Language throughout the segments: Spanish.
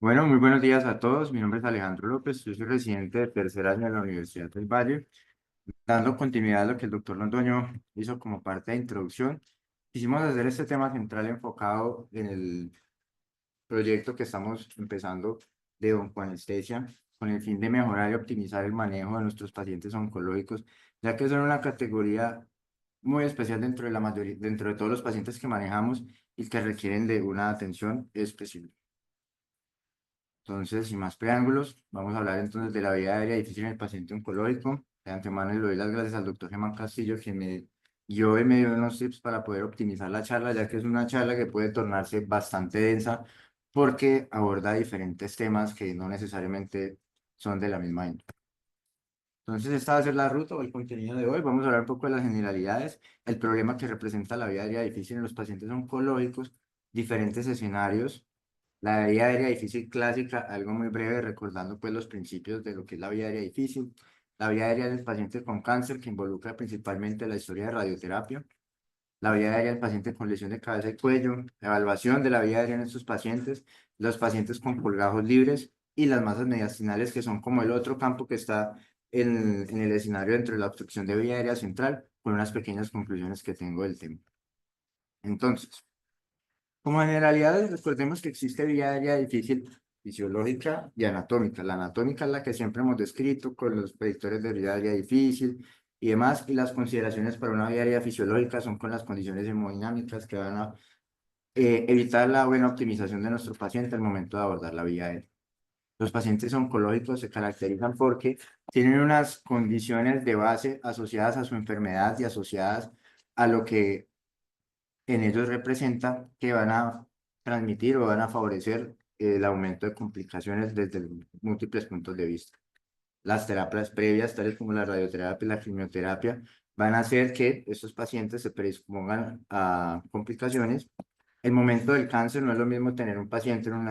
Bueno, muy buenos días a todos. Mi nombre es Alejandro López. Yo soy residente de tercer año de la Universidad del Valle. Dando continuidad a lo que el doctor Londoño hizo como parte de introducción, quisimos hacer este tema central enfocado en el proyecto que estamos empezando de oncoanestesia con el fin de mejorar y optimizar el manejo de nuestros pacientes oncológicos, ya que son una categoría muy especial dentro de la mayoría, dentro de todos los pacientes que manejamos y que requieren de una atención especial. Entonces, sin más preámbulos, vamos a hablar entonces de la vía aérea difícil en el paciente oncológico. De antemano le doy las gracias al doctor Germán Castillo, quien me guió y me dio unos tips para poder optimizar la charla, ya que es una charla que puede tornarse bastante densa porque aborda diferentes temas que no necesariamente son de la misma índole. Entonces, esta va a ser la ruta o el contenido de hoy. Vamos a hablar un poco de las generalidades, el problema que representa la vía aérea difícil en los pacientes oncológicos, diferentes escenarios, la vía aérea difícil clásica, algo muy breve, recordando pues los principios de lo que es la vía aérea difícil, la vía aérea del paciente con cáncer, que involucra principalmente la historia de radioterapia, la vía aérea del paciente con lesión de cabeza y cuello, la evaluación de la vía aérea en estos pacientes, los pacientes con colgajos libres y las masas mediastinales, que son como el otro campo que está en el escenario dentro de la obstrucción de vía aérea central, con unas pequeñas conclusiones que tengo del tema. Entonces, como generalidades, recordemos que existe vía aérea difícil fisiológica y anatómica. La anatómica es la que siempre hemos descrito con los predictores de vía aérea difícil y demás, y las consideraciones para una vía aérea fisiológica son con las condiciones hemodinámicas que van a evitar la buena optimización de nuestro paciente al momento de abordar la vía aérea. Los pacientes oncológicos se caracterizan porque tienen unas condiciones de base asociadas a su enfermedad y asociadas a lo que en ellos representa que van a transmitir o van a favorecer el aumento de complicaciones desde múltiples puntos de vista. Las terapias previas, tales como la radioterapia y la quimioterapia, van a hacer que estos pacientes se predispongan a complicaciones. El momento del cáncer no es lo mismo tener un paciente en un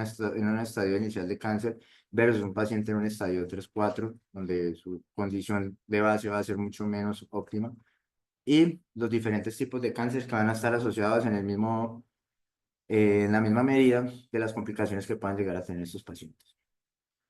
estadio inicial de cáncer versus un paciente en un estadio 3-4, donde su condición de base va a ser mucho menos óptima y los diferentes tipos de cáncer que van a estar asociados en el mismo, en la misma medida de las complicaciones que puedan llegar a tener estos pacientes.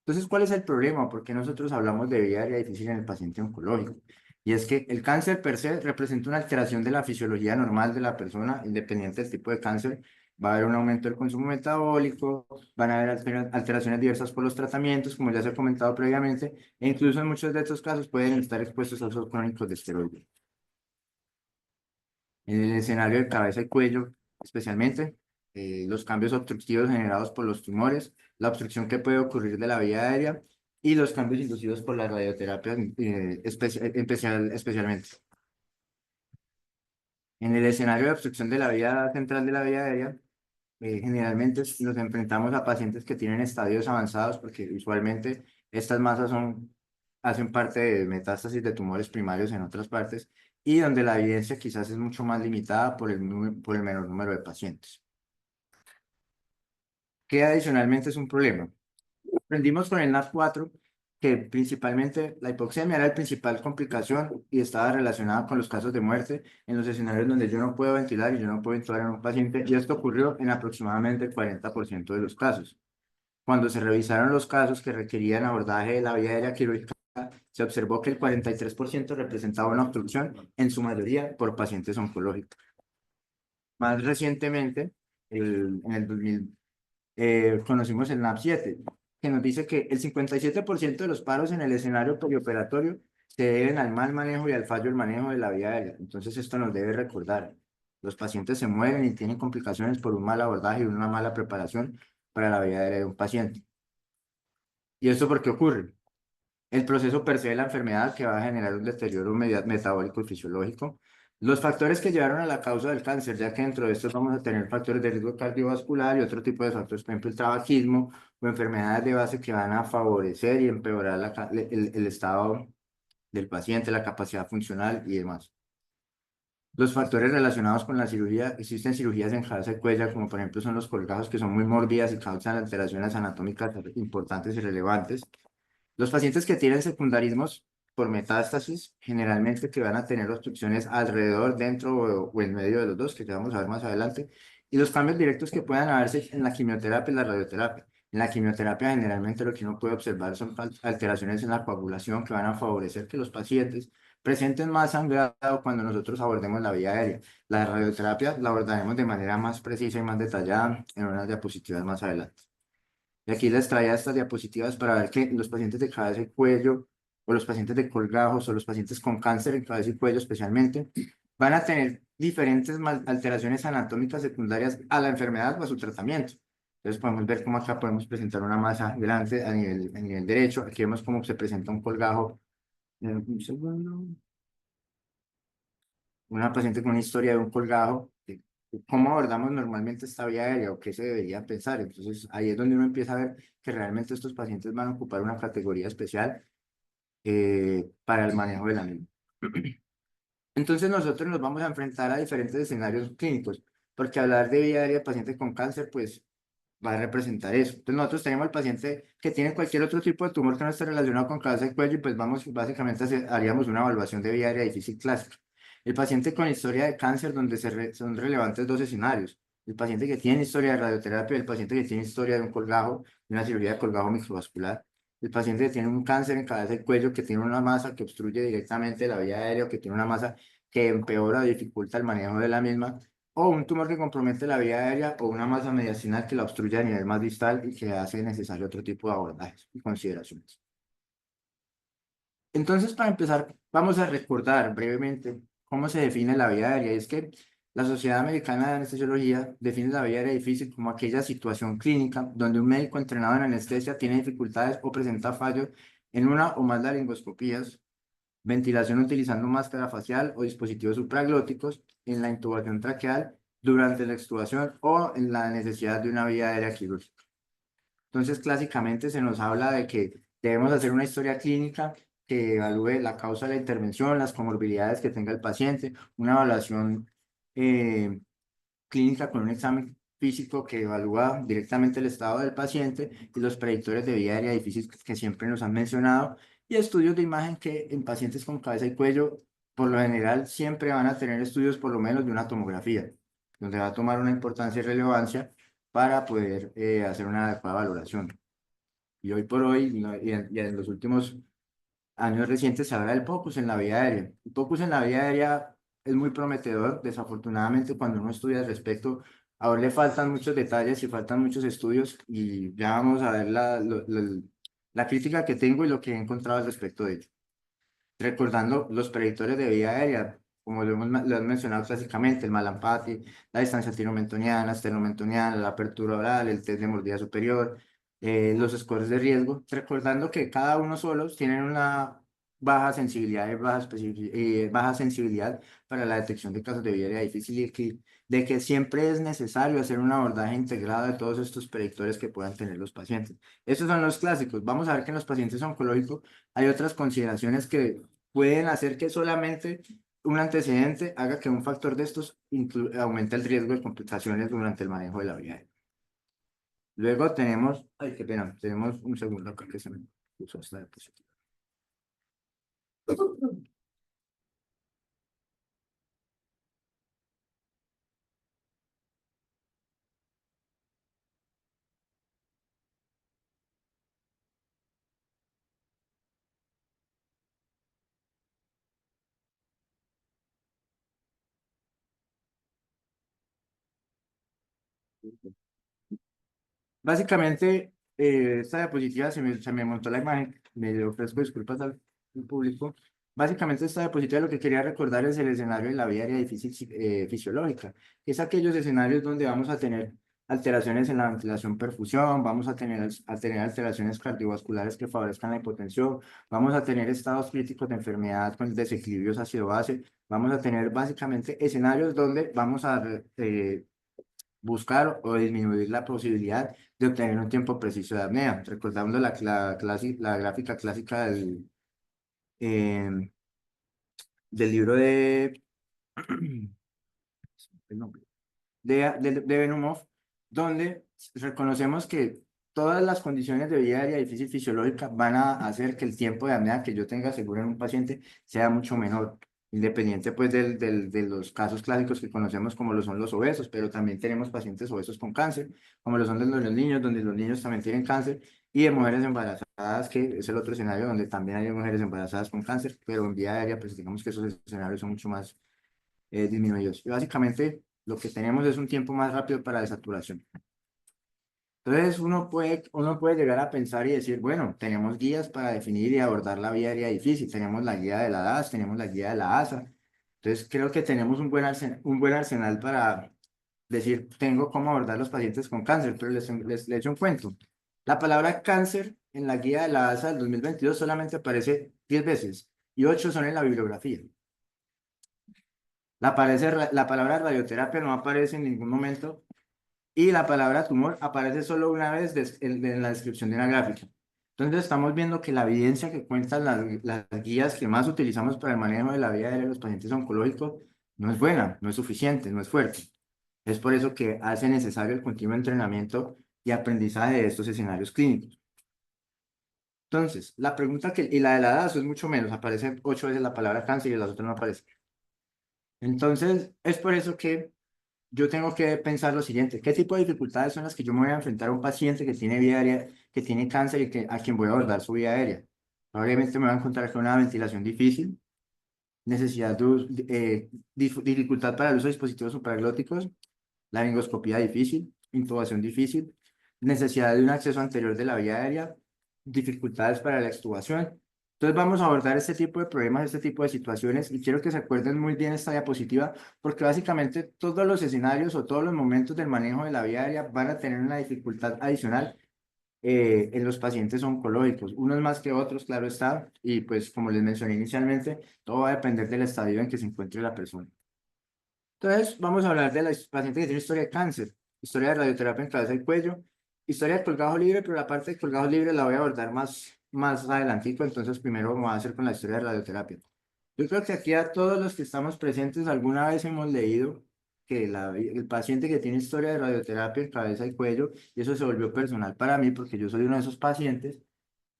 Entonces, ¿cuál es el problema? ¿Por qué nosotros hablamos de vía aérea difícil en el paciente oncológico? Y es que el cáncer per se representa una alteración de la fisiología normal de la persona, independiente del tipo de cáncer. Va a haber un aumento del consumo metabólico, van a haber alteraciones diversas por los tratamientos, como ya se ha comentado previamente, e incluso en muchos de estos casos pueden estar expuestos a usos crónicos de esteroides. En el escenario de cabeza y cuello, especialmente, los cambios obstructivos generados por los tumores, la obstrucción que puede ocurrir de la vía aérea y los cambios inducidos por la radioterapia, especialmente. En el escenario de obstrucción de la vía central de la vía aérea, generalmente nos enfrentamos a pacientes que tienen estadios avanzados porque usualmente estas masas hacen parte de metástasis de tumores primarios en otras partes y donde la evidencia quizás es mucho más limitada por el menor número de pacientes. ¿Qué adicionalmente es un problema? Aprendimos con el NAT4 que principalmente la hipoxemia era la principal complicación y estaba relacionada con los casos de muerte en los escenarios donde yo no puedo ventilar y yo no puedo intubar en un paciente, y esto ocurrió en aproximadamente el 40% de los casos. Cuando se revisaron los casos que requerían abordaje de la vía aérea quirúrgica, se observó que el 43% representaba una obstrucción, en su mayoría por pacientes oncológicos. Más recientemente, en el 2000, conocimos el NAP7, que nos dice que el 57% de los paros en el escenario perioperatorio se deben al mal manejo y al fallo del manejo de la vía aérea. Entonces, esto nos debe recordar, los pacientes se mueren y tienen complicaciones por un mal abordaje y una mala preparación para la vía aérea de un paciente. ¿Y esto por qué ocurre? El proceso per se de la enfermedad que va a generar un deterioro metabólico y fisiológico. Los factores que llevaron a la causa del cáncer, ya que dentro de estos vamos a tener factores de riesgo cardiovascular y otro tipo de factores, por ejemplo, el tabaquismo o enfermedades de base que van a favorecer y empeorar el estado del paciente, la capacidad funcional y demás. Los factores relacionados con la cirugía, existen cirugías en cabeza y cuello, como por ejemplo son los colgajos que son muy mórbidas y causan alteraciones anatómicas importantes y relevantes. Los pacientes que tienen secundarismos por metástasis, generalmente que van a tener obstrucciones alrededor, dentro o en medio de los dos, que ya vamos a ver más adelante, y los cambios directos que puedan haberse en la quimioterapia y la radioterapia. En la quimioterapia generalmente lo que uno puede observar son alteraciones en la coagulación que van a favorecer que los pacientes presenten más sangrado cuando nosotros abordemos la vía aérea. La radioterapia la abordaremos de manera más precisa y más detallada en unas diapositivas más adelante. Y aquí les traía estas diapositivas para ver que los pacientes de cabeza y cuello, o los pacientes de colgajos, o los pacientes con cáncer en cabeza y cuello especialmente, van a tener diferentes alteraciones anatómicas secundarias a la enfermedad o a su tratamiento. Entonces podemos ver cómo acá podemos presentar una masa grande a nivel derecho. Aquí vemos cómo se presenta un colgajo. Un segundo. Una paciente con una historia de un colgajo, ¿cómo abordamos normalmente esta vía aérea o qué se debería pensar? Entonces, ahí es donde uno empieza a ver que realmente estos pacientes van a ocupar una categoría especial para el manejo de la misma. Entonces, nosotros nos vamos a enfrentar a diferentes escenarios clínicos, porque hablar de vía aérea de paciente con cáncer, pues va a representar eso. Entonces, nosotros tenemos al paciente que tiene cualquier otro tipo de tumor que no esté relacionado con cabeza y cuello, y pues vamos, básicamente haríamos una evaluación de vía aérea difícil clásica. El paciente con historia de cáncer, donde son relevantes dos escenarios. El paciente que tiene historia de radioterapia, el paciente que tiene historia de un colgajo, de una cirugía de colgajo microvascular. El paciente que tiene un cáncer en cabeza y cuello, que tiene una masa que obstruye directamente la vía aérea, o que tiene una masa que empeora o dificulta el manejo de la misma, o un tumor que compromete la vía aérea o una masa mediastinal que la obstruye a nivel más distal y que hace necesario otro tipo de abordajes y consideraciones. Entonces, para empezar, vamos a recordar brevemente cómo se define la vía aérea. Y es que la Sociedad Americana de Anestesiología define la vía aérea difícil como aquella situación clínica donde un médico entrenado en anestesia tiene dificultades o presenta fallos en una o más laringoscopías, ventilación utilizando máscara facial o dispositivos supraglóticos, en la intubación traqueal, durante la extubación o en la necesidad de una vía aérea quirúrgica. Entonces, clásicamente se nos habla de que debemos hacer una historia clínica que evalúe la causa de la intervención, las comorbilidades que tenga el paciente, una evaluación eh, clínica con un examen físico que evalúa directamente el estado del paciente y los predictores de vía aérea difícil que siempre nos han mencionado, y estudios de imagen que en pacientes con cabeza y cuello, por lo general, siempre van a tener estudios por lo menos de una tomografía, donde va a tomar una importancia y relevancia para poder hacer una adecuada valoración. Y hoy por hoy, ¿no? Y en los últimos años recientes se habla del POCUS en la vía aérea. El POCUS en la vía aérea es muy prometedor. Desafortunadamente, cuando uno estudia al respecto, ahora le faltan muchos detalles y faltan muchos estudios, y ya vamos a ver la crítica que tengo y lo que he encontrado al respecto de ello. Recordando los predictores de vía aérea, como lo hemos mencionado clásicamente, el Malampati, la distancia tinomentoniana, estenomentoniana, la apertura oral, el test de mordida superior, los scores de riesgo, recordando que cada uno solos tienen una baja sensibilidad y baja sensibilidad para la detección de casos de vía aérea difícil, y de que siempre es necesario hacer un abordaje integrado de todos estos predictores que puedan tener los pacientes. Estos son los clásicos. Vamos a ver que en los pacientes oncológicos hay otras consideraciones que pueden hacer que solamente un antecedente haga que un factor de estos aumente el riesgo de complicaciones durante el manejo de la vía aérea. Luego tenemos, ay, qué pena, tenemos un segundo acá que se me puso esta diapositiva. Básicamente, esta diapositiva se me montó la imagen, me ofrezco disculpas al público. Básicamente, esta diapositiva lo que quería recordar es el escenario de la vía aérea difícil fisiológica. Es aquellos escenarios donde vamos a tener alteraciones en la ventilación perfusión, vamos a tener alteraciones cardiovasculares que favorezcan la hipotensión, vamos a tener estados críticos de enfermedad con desequilibrios ácido-base, vamos a tener básicamente escenarios donde vamos a buscar o disminuir la posibilidad de obtener un tiempo preciso de apnea. Recordando la gráfica clásica em, del libro de, el nombre, de Benumov, donde reconocemos que todas las condiciones de vida diaria difícil fisiológica van a hacer que el tiempo de apnea que yo tenga seguro en un paciente sea mucho menor, independiente pues de los casos clásicos que conocemos como lo son los obesos, pero también tenemos pacientes obesos con cáncer, como lo son de los niños, donde los niños también tienen cáncer, y de mujeres embarazadas, que es el otro escenario donde también hay mujeres embarazadas con cáncer, pero en vida aérea pues digamos que esos escenarios son mucho más disminuidos. Y básicamente lo que tenemos es un tiempo más rápido para desaturación. Entonces uno puede llegar a pensar y decir, bueno, tenemos guías para definir y abordar la vía aérea difícil, tenemos la guía de la DAS, tenemos la guía de la ASA, entonces creo que tenemos un buen arsenal para decir, tengo cómo abordar los pacientes con cáncer, pero les echo un cuento. La palabra cáncer en la guía de la ASA del 2022 solamente aparece 10 veces y 8 son en la bibliografía. La palabra radioterapia no aparece en ningún momento y la palabra tumor aparece solo una vez en la descripción de una gráfica. Entonces estamos viendo que la evidencia que cuentan las guías que más utilizamos para el manejo de la vida aérea de los pacientes oncológicos no es buena, no es suficiente, no es fuerte. Es por eso que hace necesario el continuo entrenamiento y aprendizaje de estos escenarios clínicos. Entonces, la pregunta y la de la edad, eso es mucho menos, aparece 8 veces la palabra cáncer y las otras no aparecen. Entonces, es por eso que yo tengo que pensar lo siguiente: ¿qué tipo de dificultades son las que yo me voy a enfrentar a un paciente que tiene vía aérea, que tiene cáncer y a quien voy a abordar su vía aérea? Probablemente me voy a encontrar con una ventilación difícil, necesidad dificultad para el uso de dispositivos supraglóticos, laringoscopía difícil, intubación difícil, necesidad de un acceso anterior de la vía aérea, dificultades para la extubación. Entonces vamos a abordar este tipo de problemas, este tipo de situaciones, y quiero que se acuerden muy bien esta diapositiva, porque básicamente todos los escenarios o todos los momentos del manejo de la vía aérea van a tener una dificultad adicional en los pacientes oncológicos, unos más que otros, claro está, y pues como les mencioné inicialmente, todo va a depender del estadio en que se encuentre la persona. Entonces, vamos a hablar de la paciente que tiene historia de cáncer, historia de radioterapia en cabeza y cuello, historia de colgajo libre, pero la parte de colgajo libre la voy a abordar más adelantico, entonces primero vamos a hacer con la historia de radioterapia. Yo creo que aquí a todos los que estamos presentes alguna vez hemos leído que el paciente que tiene historia de radioterapia en cabeza y cuello, y eso se volvió personal para mí porque yo soy uno de esos pacientes,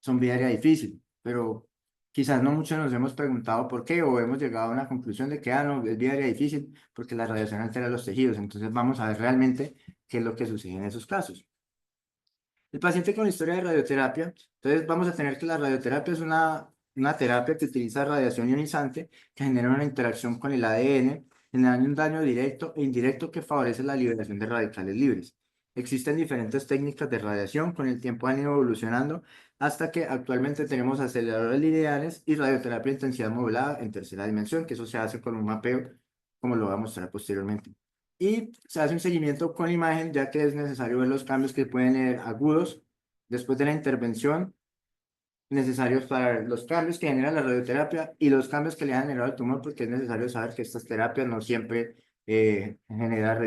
son vía aérea difícil, pero quizás no muchos nos hemos preguntado por qué o hemos llegado a una conclusión de que, no, es vía aérea difícil porque la radiación altera los tejidos. Entonces vamos a ver realmente qué es lo que sucede en esos casos. El paciente con historia de radioterapia, entonces vamos a tener que la radioterapia es una terapia que utiliza radiación ionizante que genera una interacción con el ADN, generando un daño directo e indirecto que favorece la liberación de radicales libres. Existen diferentes técnicas de radiación, con el tiempo han ido evolucionando hasta que actualmente tenemos aceleradores lineales y radioterapia de intensidad modulada en tercera dimensión, que eso se hace con un mapeo, como lo voy a mostrar posteriormente. Y se hace un seguimiento con imagen, ya que es necesario ver los cambios que pueden ser agudos después de la intervención, necesarios para los cambios que genera la radioterapia y los cambios que le han generado al tumor, porque es necesario saber que estas terapias no siempre generan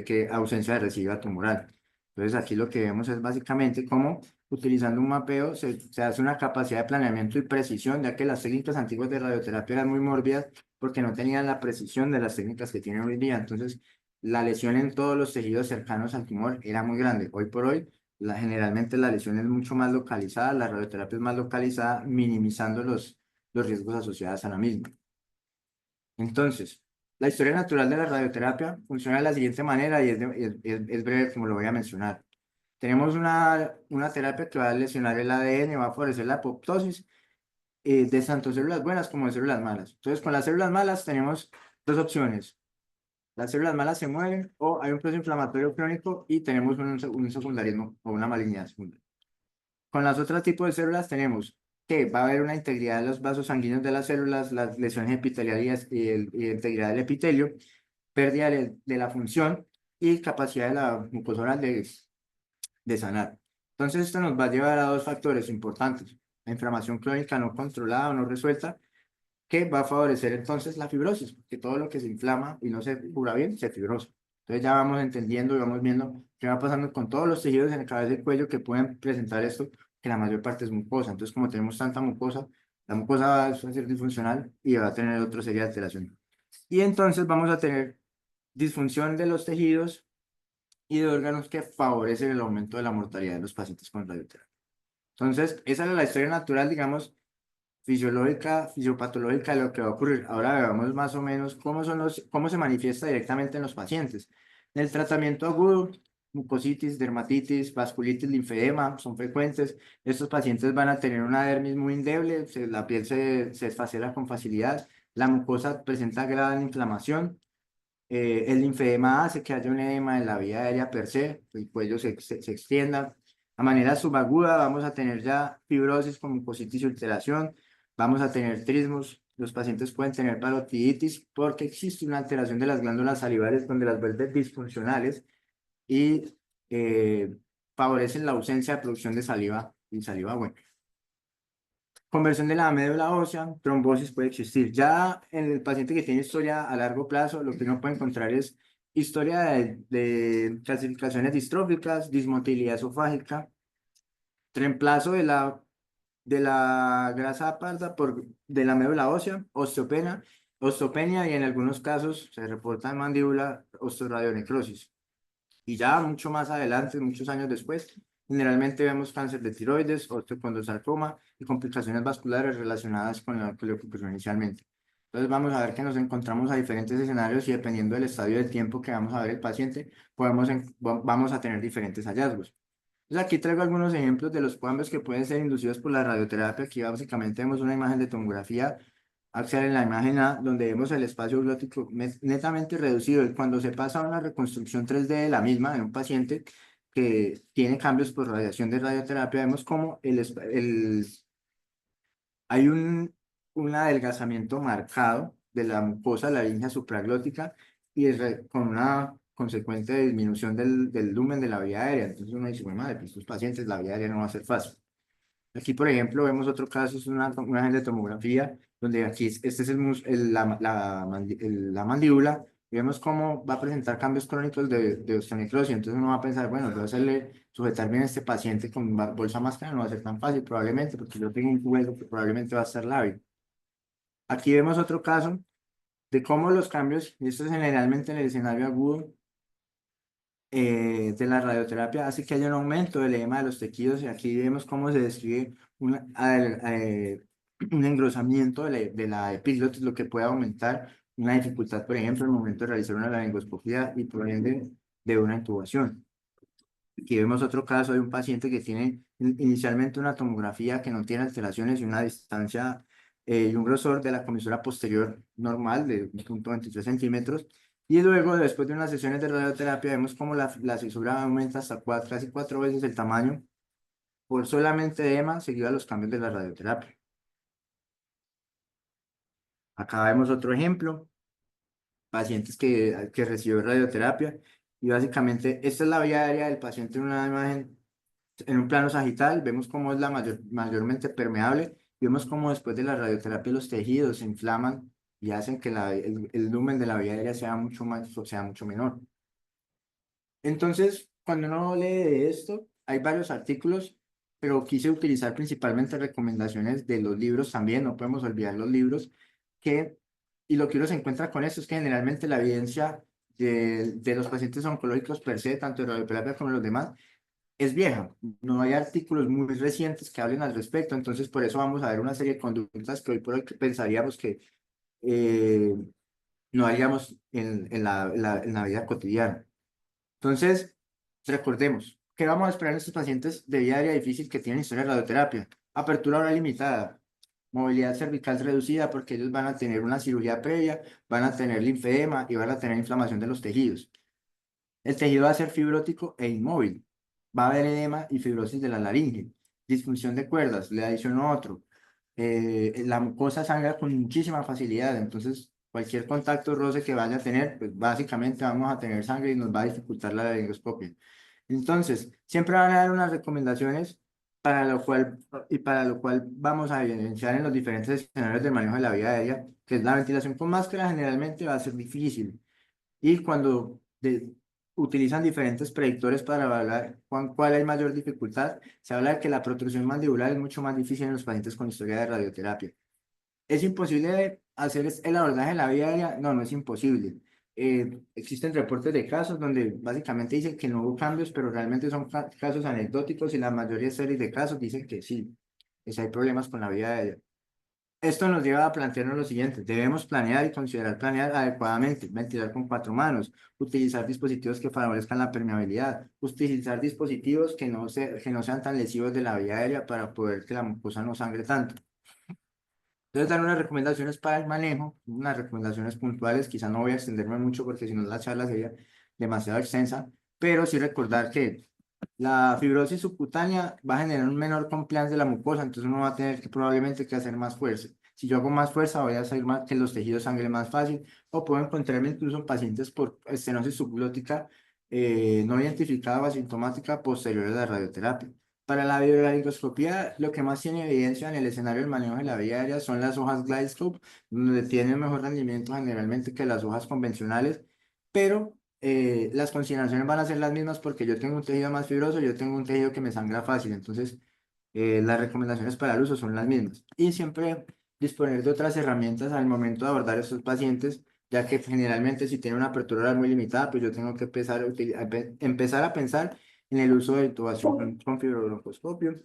que ausencia de recidiva tumoral. Entonces aquí lo que vemos es básicamente cómo utilizando un mapeo se hace una capacidad de planeamiento y precisión, ya que las técnicas antiguas de radioterapia eran muy mórbidas porque no tenían la precisión de las técnicas que tienen hoy día. Entonces la lesión en todos los tejidos cercanos al tumor era muy grande. Hoy por hoy generalmente la lesión es mucho más localizada, la radioterapia es más localizada, minimizando los riesgos asociados a la misma. Entonces, la historia natural de la radioterapia funciona de la siguiente manera y es breve como lo voy a mencionar. Tenemos una terapia que va a lesionar el ADN, va a favorecer la apoptosis de tanto células buenas como de células malas. Entonces, con las células malas tenemos dos opciones: las células malas se mueren o hay un proceso inflamatorio crónico y tenemos un secundarismo o una malignidad secundaria. Con los otros tipos de células tenemos que va a haber una integridad de los vasos sanguíneos de las células, las lesiones epiteliales y integridad del epitelio, pérdida de la función y capacidad de la mucosa oral de sanar. Entonces, esto nos va a llevar a dos factores importantes: la inflamación crónica no controlada o no resuelta, que va a favorecer entonces la fibrosis, porque todo lo que se inflama y no se cura bien, se fibrosa. Entonces ya vamos entendiendo y vamos viendo qué va pasando con todos los tejidos en el cabeza y cuello que pueden presentar esto, que la mayor parte es mucosa. Entonces, como tenemos tanta mucosa, la mucosa va a ser disfuncional y va a tener otra serie de alteraciones. Y entonces vamos a tener disfunción de los tejidos y de órganos que favorecen el aumento de la mortalidad de los pacientes con radioterapia. Entonces, esa es la historia natural, digamos, fisiológica, fisiopatológica de lo que va a ocurrir. Ahora veamos más o menos cómo se manifiesta directamente en los pacientes. En el tratamiento agudo, mucositis, dermatitis, vasculitis, linfedema son frecuentes. Estos pacientes van a tener una dermis muy endeble, la piel se esfacela con facilidad, la mucosa presenta gran inflamación, el linfedema hace que haya un edema en la vía aérea per se, el cuello se extienda. A manera subaguda vamos a tener ya fibrosis con mucositis y ulceración, vamos a tener trismos, los pacientes pueden tener parotiditis porque existe una alteración de las glándulas salivares donde las vuelve disfuncionales y favorecen la ausencia de producción de saliva y saliva buena. Conversión de la médula ósea, trombosis puede existir. Ya en el paciente que tiene historia a largo plazo, lo que uno puede encontrar es historia de calcificaciones distróficas, dismotilidad esofágica, reemplazo de la grasa parda de la médula ósea, osteopenia y en algunos casos se reporta en mandíbula osteoradionecrosis. Y ya mucho más adelante, muchos años después, generalmente vemos cáncer de tiroides, osteocondrosarcoma y complicaciones vasculares relacionadas con lo que ocurrió inicialmente. Entonces vamos a ver que nos encontramos a diferentes escenarios y dependiendo del estadio del tiempo que vamos a ver el paciente, vamos a tener diferentes hallazgos. Entonces aquí traigo algunos ejemplos de los cambios que pueden ser inducidos por la radioterapia. Aquí básicamente vemos una imagen de tomografía axial en la imagen A, donde vemos el espacio glótico netamente reducido. Y cuando se pasa a una reconstrucción 3D de la misma en un paciente que tiene cambios por radiación de radioterapia, vemos como hay un adelgazamiento marcado de la mucosa laríngea supraglótica y con una consecuente disminución del lumen de la vía aérea. Entonces uno dice, bueno, madre, pues estos pacientes la vía aérea no va a ser fácil. Aquí, por ejemplo, vemos otro caso, es una imagen de tomografía, donde aquí este es la mandíbula, y vemos cómo va a presentar cambios crónicos de osteonecrosis. Entonces uno va a pensar, bueno, voy a hacerle sujetar bien a este paciente con bolsa máscara, no va a ser tan fácil probablemente, porque yo tengo un hueso que probablemente va a ser lábil. Aquí vemos otro caso de cómo los cambios, y esto es generalmente en el escenario agudo, de la radioterapia hace que haya un aumento del edema de los tejidos y aquí vemos cómo se describe un engrosamiento de la epiglotis, lo que puede aumentar una dificultad, por ejemplo, en el momento de realizar una laringoscopia y por ende de una intubación. Aquí vemos otro caso de un paciente que tiene inicialmente una tomografía que no tiene alteraciones y una distancia y un grosor de la comisura posterior normal de 1,23 centímetros. Y luego, después de unas sesiones de radioterapia, vemos cómo la cisura aumenta hasta casi 4 veces el tamaño por solamente edema seguido a los cambios de la radioterapia. Acá vemos otro ejemplo, pacientes que recibió radioterapia y básicamente esta es la vía aérea del paciente en una imagen. En un plano sagital vemos cómo es mayormente permeable y vemos cómo después de la radioterapia los tejidos se inflaman y hacen que el lumen de la vía aérea sea mucho más, o sea mucho menor. Entonces, cuando uno lee de esto, hay varios artículos, pero quise utilizar principalmente recomendaciones de los libros también, no podemos olvidar los libros, y lo que uno se encuentra con esto es que generalmente la evidencia de los pacientes oncológicos per se, tanto de radioterapia como de los demás, es vieja, no hay artículos muy recientes que hablen al respecto, entonces por eso vamos a ver una serie de conductas que hoy por hoy pensaríamos que eh, no haríamos en la vida cotidiana. Entonces, recordemos, ¿qué vamos a esperar en estos pacientes de vida aérea difícil que tienen historia de radioterapia? Apertura oral limitada, movilidad cervical reducida porque ellos van a tener una cirugía previa, van a tener linfedema y van a tener inflamación de los tejidos. El tejido va a ser fibrótico e inmóvil. Va a haber edema y fibrosis de la laringe. Disfunción de cuerdas, le adiciono otro. La mucosa sangra con muchísima facilidad, entonces cualquier contacto roce que vaya a tener, pues básicamente vamos a tener sangre y nos va a dificultar la laringoscopia. Entonces, siempre van a dar unas recomendaciones para lo cual vamos a evidenciar en los diferentes escenarios del manejo de la vía aérea, que es la ventilación con máscara, generalmente va a ser difícil. Y cuando utilizan diferentes predictores para evaluar cuál es mayor dificultad, se habla de que la protrusión mandibular es mucho más difícil en los pacientes con historia de radioterapia. ¿Es imposible hacer el abordaje en la vía aérea? No, no es imposible. existen reportes de casos donde básicamente dicen que no hubo cambios, pero realmente son casos anecdóticos y la mayoría de series de casos dicen que sí, que sí hay problemas con la vida de ella. Esto nos lleva a plantearnos lo siguiente: debemos planear y considerar planear adecuadamente, ventilar con cuatro manos, utilizar dispositivos que favorezcan la permeabilidad, utilizar dispositivos que no sean tan lesivos de la vía aérea para poder que la mucosa no sangre tanto. Entonces, dar unas recomendaciones para el manejo, unas recomendaciones puntuales. Quizá no voy a extenderme mucho porque si no la charla sería demasiado extensa, pero sí recordar que la fibrosis subcutánea va a generar un menor compliance de la mucosa, entonces uno va a tener que probablemente que hacer más fuerza. Si yo hago más fuerza, voy a hacer más que los tejidos sangren más fácil, o puedo encontrarme incluso en pacientes por estenosis subglótica no identificada o asintomática posterior a la radioterapia. Para la videolaringoscopía, lo que más tiene evidencia en el escenario del manejo de la vía aérea son las hojas GlideScope, donde tienen mejor rendimiento generalmente que las hojas convencionales, pero las consideraciones van a ser las mismas porque yo tengo un tejido más fibroso, yo tengo un tejido que me sangra fácil, entonces las recomendaciones para el uso son las mismas. Y siempre disponer de otras herramientas al momento de abordar a estos pacientes, ya que generalmente si tiene una apertura oral muy limitada, pues yo tengo que empezar a pensar en el uso de intubación con fibrobroncoscopio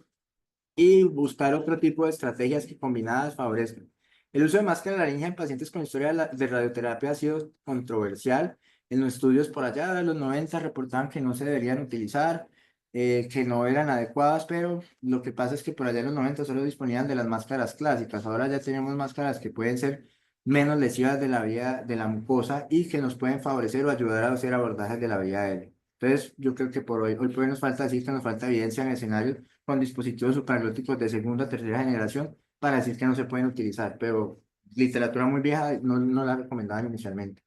y buscar otro tipo de estrategias que combinadas favorezcan. El uso de máscara laringe en pacientes con historia de radioterapia ha sido controversial. En los estudios por allá de los 90 reportaban que no se deberían utilizar, que no eran adecuadas, pero lo que pasa es que por allá en los 90 solo disponían de las máscaras clásicas. Ahora ya tenemos máscaras que pueden ser menos lesivas de la vía de la mucosa y que nos pueden favorecer o ayudar a hacer abordajes de la vía aérea. Entonces, yo creo que hoy por hoy nos falta decir que nos falta evidencia en escenarios con dispositivos supraglóticos de segunda o tercera generación para decir que no se pueden utilizar, pero literatura muy vieja no la recomendaban inicialmente.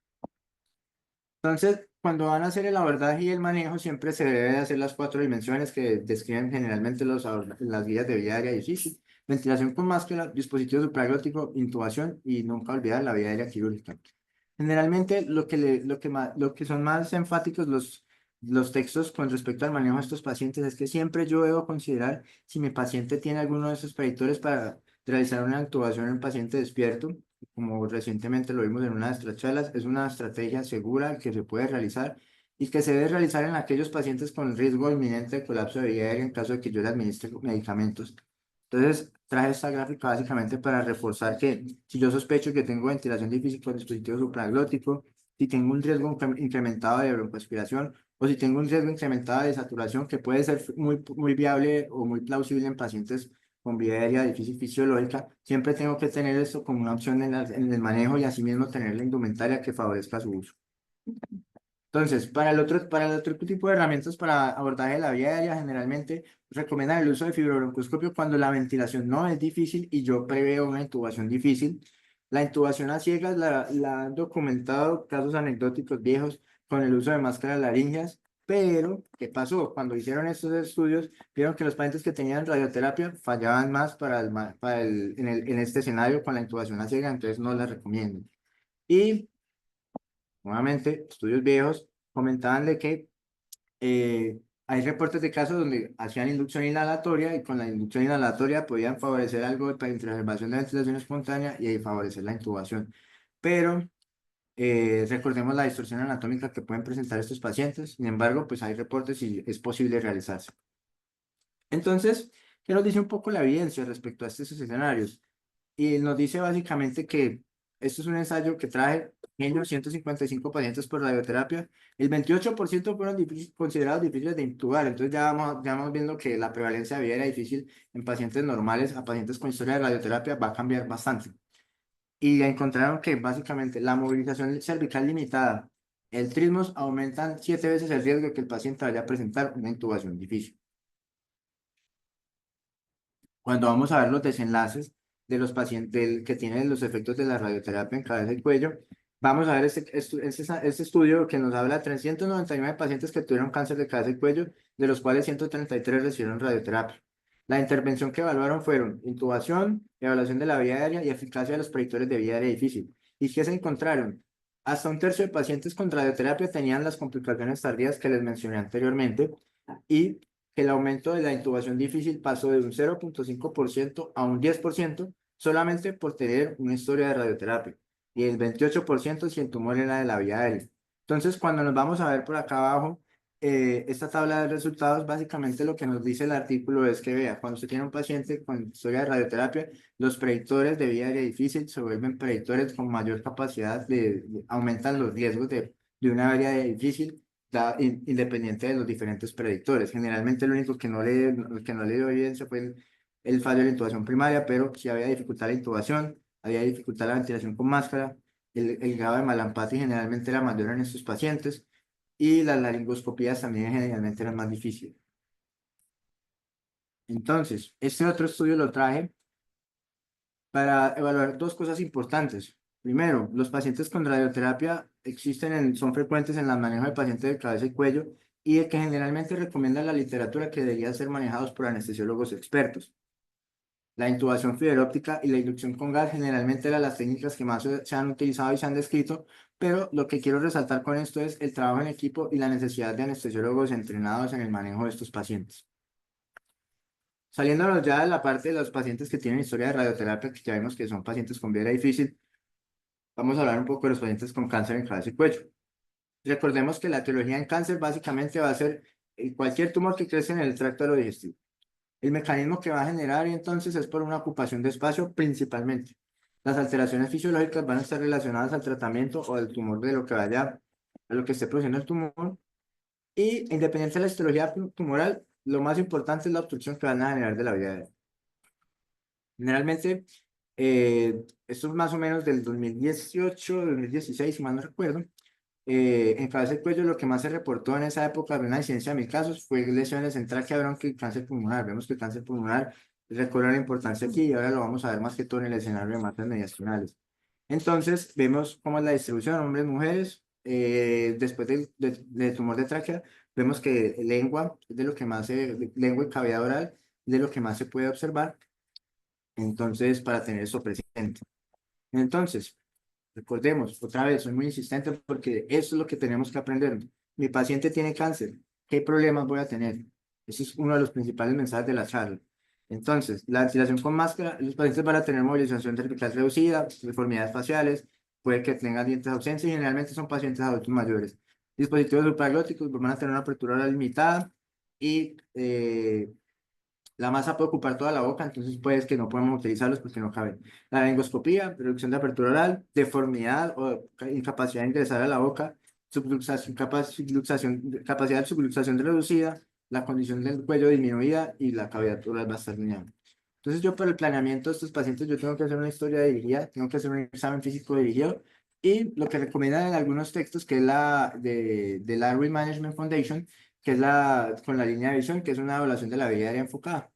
Entonces, cuando van a hacer el abordaje y el manejo, siempre se debe de hacer las cuatro dimensiones que describen generalmente las guías de vía aérea difícil: ventilación con máscara, dispositivo supraglótico, intubación y nunca olvidar la vía aérea quirúrgica. Generalmente lo que son más enfáticos los textos con respecto al manejo de estos pacientes es que siempre yo debo considerar si mi paciente tiene alguno de esos predictores para realizar una intubación en un paciente despierto, como recientemente lo vimos en una de nuestras charlas. Es una estrategia segura que se puede realizar y que se debe realizar en aquellos pacientes con riesgo inminente de colapso de vía aérea en caso de que yo le administre medicamentos. Entonces, traje esta gráfica básicamente para reforzar que si yo sospecho que tengo ventilación difícil con dispositivo supraglótico, si tengo un riesgo incrementado de broncoaspiración o si tengo un riesgo incrementado de saturación, que puede ser muy viable o muy plausible en pacientes con vía aérea difícil fisiológica, siempre tengo que tener esto como una opción en el manejo y asimismo tener la indumentaria que favorezca su uso. Entonces, para el otro tipo de herramientas para abordaje de la vía aérea, generalmente recomiendan el uso de fibrobroncoscopio cuando la ventilación no es difícil y yo preveo una intubación difícil. La intubación a ciegas la han documentado casos anecdóticos viejos con el uso de máscaras laringeas, pero ¿qué pasó? Cuando hicieron estos estudios, vieron que los pacientes que tenían radioterapia fallaban más en este escenario con la intubación a ciegas, entonces no la recomiendo. Y nuevamente, estudios viejos comentaban de que hay reportes de casos donde hacían inducción inhalatoria y con la inducción inhalatoria podían favorecer algo de preservación de ventilación espontánea y favorecer la intubación. Pero recordemos la distorsión anatómica que pueden presentar estos pacientes. Sin embargo, pues hay reportes y es posible realizarse. Entonces, ¿qué nos dice un poco la evidencia respecto a estos escenarios? Y nos dice básicamente que esto es un ensayo que trae 155 pacientes por radioterapia. El 28% fueron considerados difíciles de intubar. Entonces ya vamos viendo que la prevalencia de vida era difícil en pacientes normales a pacientes con historia de radioterapia va a cambiar bastante. Y encontraron que básicamente la movilización cervical limitada, el trismos aumentan 7 veces el riesgo de que el paciente vaya a presentar una intubación difícil. Cuando vamos a ver los desenlaces de los pacientes que tienen los efectos de la radioterapia en cabeza y cuello, vamos a ver este estudio que nos habla de 399 pacientes que tuvieron cáncer de cabeza y cuello, de los cuales 133 recibieron radioterapia. La intervención que evaluaron fueron intubación, evaluación de la vía aérea y eficacia de los predictores de vía aérea difícil. ¿Y qué se encontraron? Hasta un tercio de pacientes con radioterapia tenían las complicaciones tardías que les mencioné anteriormente y que el aumento de la intubación difícil pasó de un 0,5% a un 10% solamente por tener una historia de radioterapia y el 28% si el tumor era de la vía aérea. Entonces, cuando nos vamos a ver por acá abajo, esta tabla de resultados, básicamente lo que nos dice el artículo es que, vea, cuando usted tiene un paciente con historia de radioterapia, los predictores de vida aérea difícil se vuelven predictores con mayor capacidad aumentan los riesgos de una área difícil, independiente de los diferentes predictores. Generalmente, lo único que no le dio evidencia fue el fallo de la intubación primaria, pero si había dificultad la intubación, había dificultad la ventilación con máscara, el grado de malampatía generalmente era mayor en estos pacientes y las laringoscopías también generalmente eran más difíciles. Entonces, este otro estudio lo traje para evaluar dos cosas importantes. Primero, los pacientes con radioterapia son frecuentes en el manejo de pacientes de cabeza y cuello y de que generalmente recomienda la literatura que deberían ser manejados por anestesiólogos expertos. La intubación fiberóptica y la inducción con gas generalmente eran las técnicas que más se han utilizado y se han descrito, pero lo que quiero resaltar con esto es el trabajo en equipo y la necesidad de anestesiólogos entrenados en el manejo de estos pacientes. Saliéndonos ya de la parte de los pacientes que tienen historia de radioterapia, que ya vimos que son pacientes con vida difícil, vamos a hablar un poco de los pacientes con cáncer en cabeza y cuello. Recordemos que la etiología en cáncer básicamente va a ser cualquier tumor que crece en el tracto de lo digestivo. El mecanismo que va a generar entonces es por una ocupación de espacio principalmente. Las alteraciones fisiológicas van a estar relacionadas al tratamiento o al tumor de lo que vaya, a lo que esté produciendo el tumor. Y independiente de la histología tumoral, lo más importante es la obstrucción que van a generar de la vía aérea. Generalmente, esto es más o menos del 2018, 2016, si mal no recuerdo. En cabeza y cuello, lo que más se reportó en esa época de una incidencia de 1000 casos fue lesiones en tráquea, bronquio y cáncer pulmonar. Vemos que el cáncer pulmonar recobra la importancia aquí y ahora lo vamos a ver más que todo en el escenario de matas mediastinales. Entonces, vemos cómo es la distribución, hombres, mujeres. Después del tumor de tráquea, vemos que lengua es de lo que más lengua y cavidad oral es de lo que más se puede observar. Entonces, para tener eso presente. Entonces, recordemos, otra vez, soy muy insistente porque eso es lo que tenemos que aprender. Mi paciente tiene cáncer, ¿qué problemas voy a tener? Ese es uno de los principales mensajes de la charla. Entonces, la ventilación con máscara, los pacientes van a tener movilización cervical reducida, deformidades faciales, puede que tengan dientes ausentes y generalmente son pacientes adultos mayores. Dispositivos supraglóticos van a tener una apertura oral limitada y la masa puede ocupar toda la boca, entonces puede que no podemos utilizarlos porque no caben. La laringoscopía, reducción de apertura oral, deformidad o incapacidad de ingresar a la boca, capacidad de subluxación reducida, la condición del cuello disminuida y la cavidad oral va a estar dañada. Entonces yo para el planeamiento de estos pacientes yo tengo que hacer una historia dirigida, tengo que hacer un examen físico dirigido y lo que recomiendan en algunos textos que es de la Management Foundation, que es con la línea de visión, que es una evaluación de la vida aérea enfocada.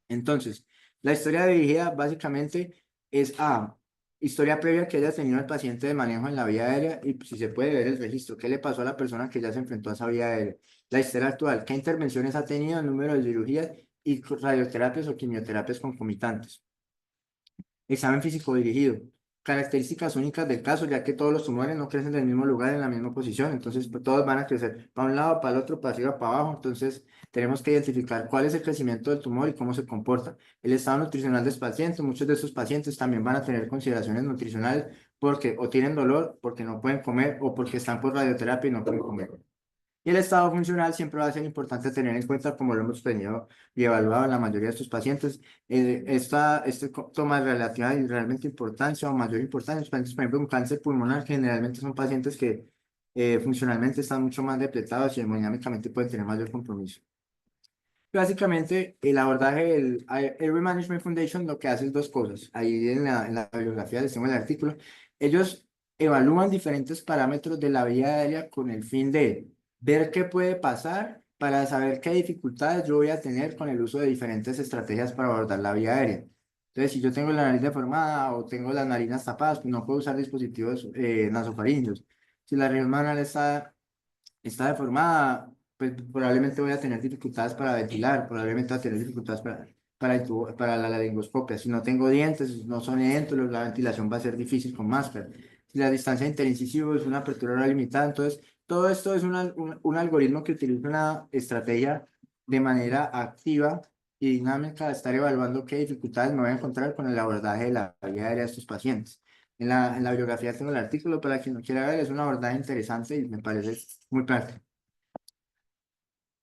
Entonces, la historia dirigida básicamente es a historia previa que haya tenido el paciente de manejo en la vía aérea y si se puede ver el registro, qué le pasó a la persona que ya se enfrentó a esa vía aérea. La historia actual, qué intervenciones ha tenido, el número de cirugías y radioterapias o quimioterapias concomitantes. Examen físico dirigido. Características únicas del caso, ya que todos los tumores no crecen del mismo lugar en la misma posición, entonces pues, todos van a crecer para un lado, para el otro, para arriba, para abajo, entonces tenemos que identificar cuál es el crecimiento del tumor y cómo se comporta. El estado nutricional del paciente, muchos de esos pacientes también van a tener consideraciones nutricionales porque o tienen dolor, porque no pueden comer o porque están por radioterapia y no pueden comer. Y el estado funcional siempre va a ser importante tener en cuenta, como lo hemos tenido y evaluado en la mayoría de estos pacientes. Toma relativa y realmente importancia o mayor importancia en los pacientes, por ejemplo, con cáncer pulmonar, que generalmente son pacientes que funcionalmente están mucho más depletados y hemodinámicamente pueden tener mayor compromiso. Básicamente, el abordaje del Airway Management Foundation lo que hace es dos cosas. Ahí en la bibliografía les tengo el artículo. Ellos evalúan diferentes parámetros de la vía aérea con el fin de ver qué puede pasar para saber qué dificultades yo voy a tener con el uso de diferentes estrategias para abordar la vía aérea. Entonces, si yo tengo la nariz deformada o tengo las narinas tapadas, pues no puedo usar dispositivos nasofaringeos. Si la región manual está deformada, pues probablemente voy a tener dificultades para ventilar, probablemente voy a tener dificultades para la laringoscopia. Si no tengo dientes, no son edéntulos, la ventilación va a ser difícil con máscara. Si la distancia interincisiva es una apertura oral limitada, entonces todo esto es un algoritmo que utiliza una estrategia de manera activa y dinámica de estar evaluando qué dificultades me voy a encontrar con el abordaje de la vía aérea de estos pacientes. en la bibliografía tengo el artículo para quien no quiera ver, es un abordaje interesante y me parece muy práctico.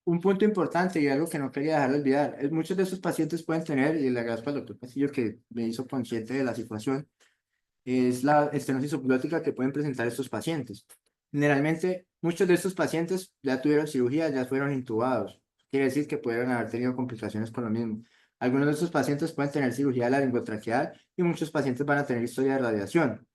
Un punto importante y algo que no quería dejar de olvidar, es muchos de estos pacientes pueden tener, y le agradezco al doctor Castillo que me hizo consciente de la situación, es la estenosis subglótica que pueden presentar estos pacientes. Generalmente, muchos de estos pacientes ya tuvieron cirugía, ya fueron intubados. Quiere decir que pudieron haber tenido complicaciones con lo mismo. Algunos de estos pacientes pueden tener cirugía laringotraqueal y muchos pacientes van a tener historia de radiación.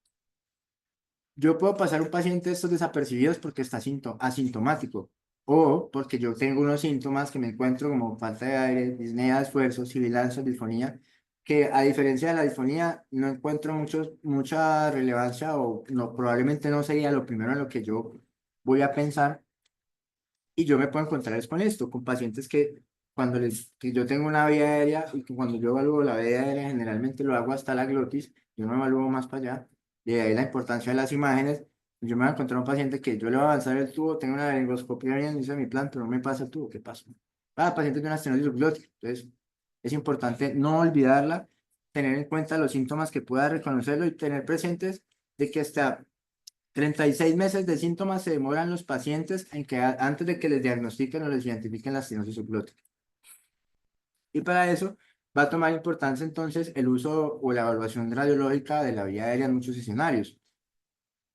Yo puedo pasar un paciente de estos desapercibidos porque está asintomático o porque yo tengo unos síntomas que me encuentro como falta de aire, disnea de esfuerzo, sibilancia, disfonía, que a diferencia de la disfonía no encuentro mucha relevancia o no, probablemente no sería lo primero en lo que yo voy a pensar y yo me puedo encontrar es con esto, con pacientes que yo tengo una vía aérea y que cuando yo evalúo la vía aérea generalmente lo hago hasta la glotis, yo no evalúo más para allá, de ahí la importancia de las imágenes. Yo me voy a encontrar un paciente que yo le voy a avanzar el tubo, tengo una laringoscopia bien, hice mi plan, pero no me pasa el tubo, ¿qué pasa? Ah, paciente tiene una estenosis subglótica, entonces es importante no olvidarla, tener en cuenta los síntomas que pueda reconocerlo y tener presentes de que hasta 36 meses de síntomas se demoran los pacientes en que antes de que les diagnostiquen o les identifiquen la estenosis subglótica. Y para eso va a tomar importancia entonces el uso o la evaluación radiológica de la vía aérea en muchos escenarios.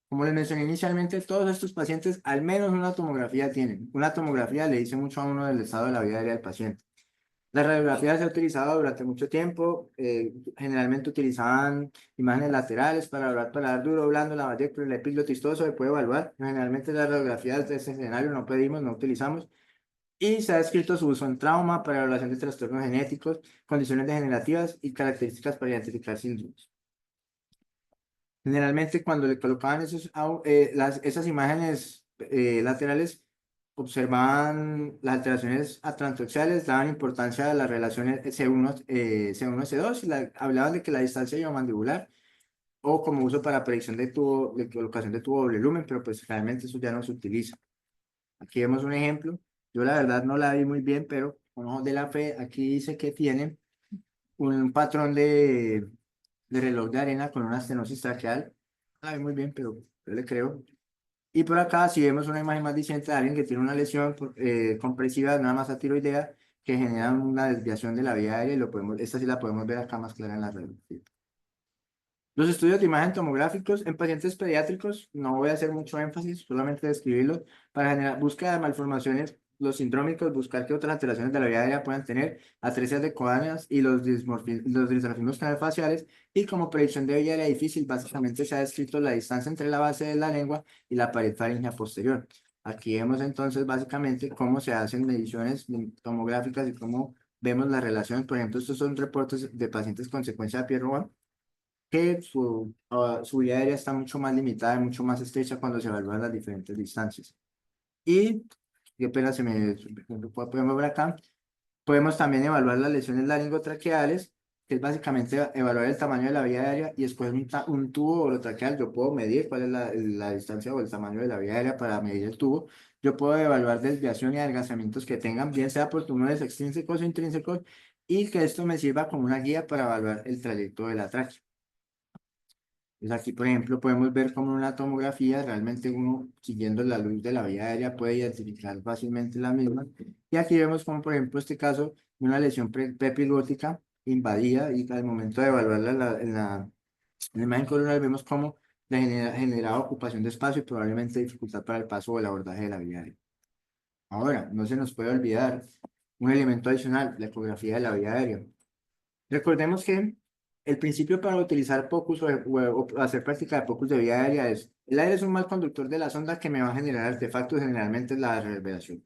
Como les mencioné inicialmente, todos estos pacientes al menos una tomografía tienen. Una tomografía le dice mucho a uno del estado de la vía aérea del paciente. La radiografía se ha utilizado durante mucho tiempo, generalmente utilizaban imágenes laterales para dar duro, blando, la vallecula, el epiglotis, todo eso se puede evaluar. Generalmente las radiografías de este escenario no pedimos, no utilizamos. Y se ha descrito su uso en trauma para evaluación de trastornos genéticos, condiciones degenerativas y características para identificar síndromes. Generalmente cuando le colocaban esas imágenes laterales, observaban las alteraciones atrantoxiales, daban importancia a las relaciones C1, C2, y hablaban de que la distancia iomandibular o como uso para predicción de colocación de tubo doble lumen, pero pues realmente eso ya no se utiliza. Aquí vemos un ejemplo. Yo la verdad no la vi muy bien, pero con ojos de la fe, aquí dice que tiene un patrón de reloj de arena con una estenosis traqueal. Ay, muy bien, pero yo le creo. Y por acá, si vemos una imagen más diciente de alguien que tiene una lesión compresiva de una masa tiroidea que genera una desviación de la vía aérea, y esta sí la podemos ver acá más clara en la red. Los estudios de imagen tomográficos en pacientes pediátricos, no voy a hacer mucho énfasis, solamente describirlos para generar búsqueda de malformaciones, los sindrómicos, buscar qué otras alteraciones de la vía aérea puedan tener, atresias de coáneas y los dismorfismos faciales. Y como predicción de vía aérea difícil, básicamente se ha descrito la distancia entre la base de la lengua y la pared faríngea posterior. Aquí vemos entonces básicamente cómo se hacen mediciones tomográficas y cómo vemos la relación. Por ejemplo, estos son reportes de pacientes con secuencia de Pierre-Robin que su vía aérea está mucho más limitada y mucho más estrecha cuando se evalúan las diferentes distancias. Y, qué pena podemos ver acá, podemos también evaluar las lesiones laringotraqueales, que es básicamente evaluar el tamaño de la vía aérea y después un tubo orotraqueal. Yo puedo medir cuál es la distancia o el tamaño de la vía aérea para medir el tubo. Yo puedo evaluar desviación y adelgazamientos que tengan, bien sea por tumores extrínsecos o intrínsecos, y que esto me sirva como una guía para evaluar el trayecto de la tráquea. Pues aquí, por ejemplo, podemos ver cómo en una tomografía realmente uno, siguiendo la luz de la vía aérea, puede identificar fácilmente la misma. Y aquí vemos como, por ejemplo, este caso de una lesión prepigótica invadida y al momento de evaluarla en la imagen coronal vemos cómo le genera ocupación de espacio y probablemente dificultad para el paso o el abordaje de la vía aérea. Ahora, no se nos puede olvidar un elemento adicional, la ecografía de la vía aérea. Recordemos que el principio para utilizar POCUS o hacer práctica de POCUS de vía aérea es: el aire es un mal conductor de la sonda que me va a generar artefactos, generalmente es la reverberación.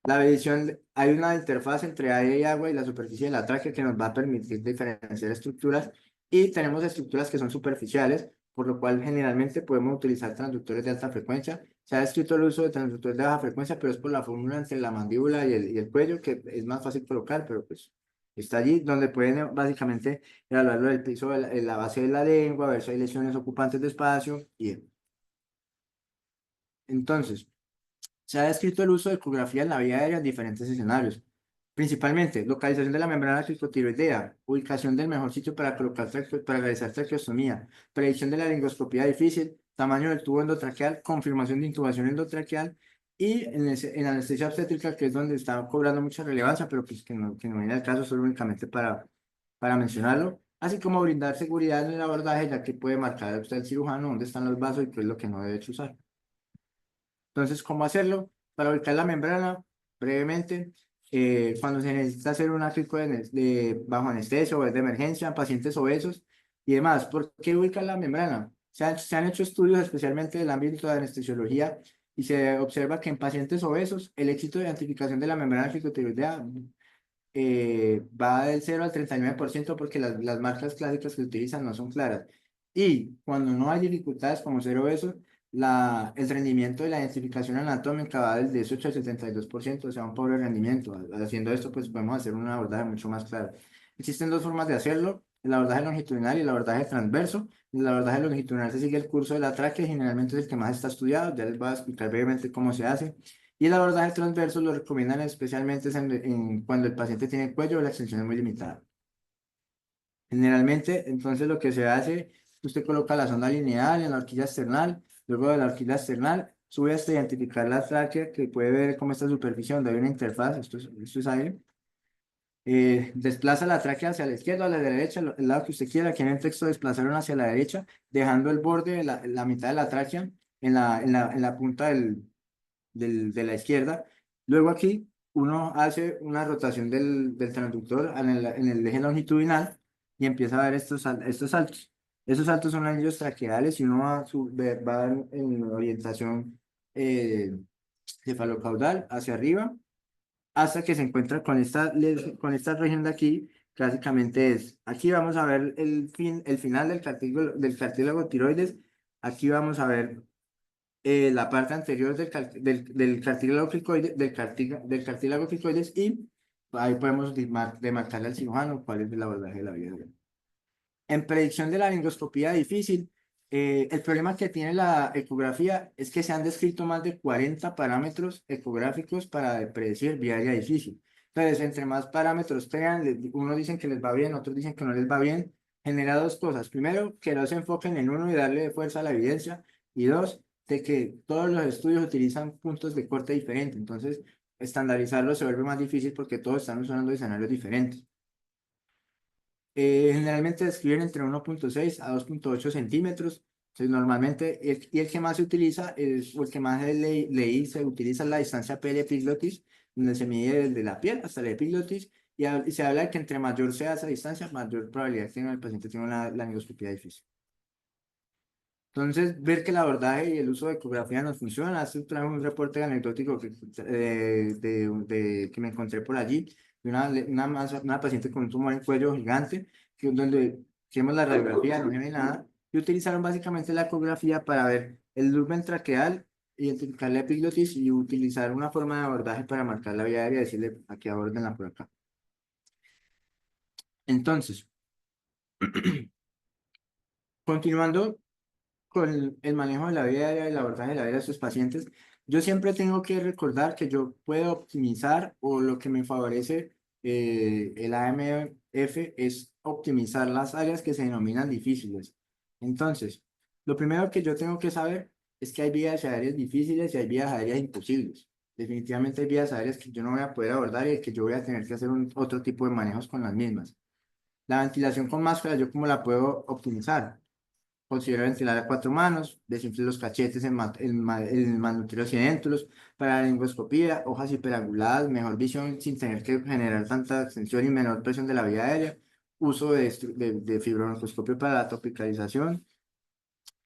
La medición, hay una interfaz entre aire y agua y la superficie de la tráquea que nos va a permitir diferenciar estructuras, y tenemos estructuras que son superficiales, por lo cual generalmente podemos utilizar transductores de alta frecuencia. Se ha descrito el uso de transductores de baja frecuencia, pero es por la fórmula entre la mandíbula y el cuello que es más fácil colocar, pero pues está allí donde pueden básicamente evaluarlo del piso en la base de la lengua, ver si hay lesiones ocupantes de espacio y entonces. Se ha descrito el uso de ecografía en la vía aérea en diferentes escenarios. Principalmente, localización de la membrana cricotiroidea, ubicación del mejor sitio para para realizar traqueostomía, predicción de la laringoscopía difícil, tamaño del tubo endotraqueal, confirmación de intubación endotraqueal y en anestesia obstétrica, que es donde está cobrando mucha relevancia, pero pues que no viene al caso, solo únicamente para mencionarlo, así como brindar seguridad en el abordaje, ya que puede marcar a usted el cirujano dónde están los vasos y qué es lo que no debe usar. Entonces, ¿cómo hacerlo? Para ubicar la membrana, brevemente, cuando se necesita hacer un ácido bajo anestesia o es de emergencia en pacientes obesos y demás. ¿Por qué ubicar la membrana? Se han hecho estudios especialmente del ámbito de anestesiología y se observa que en pacientes obesos el éxito de identificación de la membrana cricotiroidea va del 0 al 39% porque las marcas clásicas que se utilizan no son claras. Y cuando no hay dificultades como ser obeso, el rendimiento de la identificación anatómica va del 18 al 72%, o sea, un pobre rendimiento. Haciendo esto, pues podemos hacer un abordaje mucho más claro. Existen dos formas de hacerlo, el abordaje longitudinal y el abordaje transverso. El abordaje longitudinal se sigue el curso de la tráquea, generalmente es el que más está estudiado, ya les voy a explicar brevemente cómo se hace. Y el abordaje transverso lo recomiendan especialmente cuando el paciente tiene cuello o la extensión es muy limitada. Generalmente, entonces lo que se hace, usted coloca la sonda lineal en la horquilla external, luego de la horquilla external, sube hasta identificar la tráquea, que puede ver cómo está superficie, donde hay una interfaz, esto es aire. Desplaza la tráquea hacia la izquierda o a la derecha, el lado que usted quiera. Aquí en el texto desplazaron hacia la derecha, dejando el borde de la mitad de la tráquea en la punta de la izquierda. Luego aquí uno hace una rotación del transductor en el eje longitudinal y empieza a ver estos saltos. Esos saltos son anillos traqueales y uno va en orientación eh, cefalocaudal hacia arriba hasta que se encuentra con esta región de aquí, que básicamente es, aquí vamos a ver el final del cartílago tiroides, aquí vamos a ver la parte anterior del cartílago cricoides, del cartílago cricoides y ahí podemos demarcarle al cirujano cuál es el abordaje de la vía aérea. En predicción de la laringoscopía difícil, el problema que tiene la ecografía es que se han descrito más de 40 parámetros ecográficos para predecir vía aérea difícil. Entonces, entre más parámetros tengan, unos dicen que les va bien, otros dicen que no les va bien, genera dos cosas. Primero, que no se enfoquen en uno y darle fuerza a la evidencia. Y dos, de que todos los estudios utilizan puntos de corte diferentes. Entonces, estandarizarlo se vuelve más difícil porque todos están usando escenarios diferentes. Generalmente describen entre 1,6 a 2,8 centímetros. Entonces, normalmente, el que más se utiliza, o el que más leí, se utiliza la distancia P de epiglotis, donde se mide desde la piel hasta la epiglotis, y se habla de que entre mayor sea esa distancia, mayor probabilidad tiene el paciente tiene una laringoscopía difícil. Entonces, ver que el abordaje y el uso de ecografía nos funciona. Hace trae un reporte anecdótico que me encontré por allí de una paciente con un tumor en cuello gigante, donde hicimos la radiografía, no se ve nada, y utilizaron básicamente la ecografía para ver el loop ventraqueal, identificar la epiglotis y utilizar una forma de abordaje para marcar la vía aérea y decirle aquí abórdenla por acá. Entonces, continuando con el manejo de la vida diaria y el abordaje de la vida de sus pacientes, yo siempre tengo que recordar que yo puedo optimizar o lo que me favorece el AMF es optimizar las áreas que se denominan difíciles. Entonces, lo primero que yo tengo que saber es que hay vías aéreas difíciles y hay vías aéreas imposibles. Definitivamente hay vías aéreas que yo no voy a poder abordar y que yo voy a tener que hacer otro tipo de manejos con las mismas. La ventilación con máscara, ¿yo cómo la puedo optimizar? Considero ventilar a cuatro manos, desinfle los cachetes en manutríos y edéntulos, para la lengoscopía, hojas hiperanguladas, mejor visión sin tener que generar tanta extensión y menor presión de la vía aérea, uso de fibronoscopio para la topicalización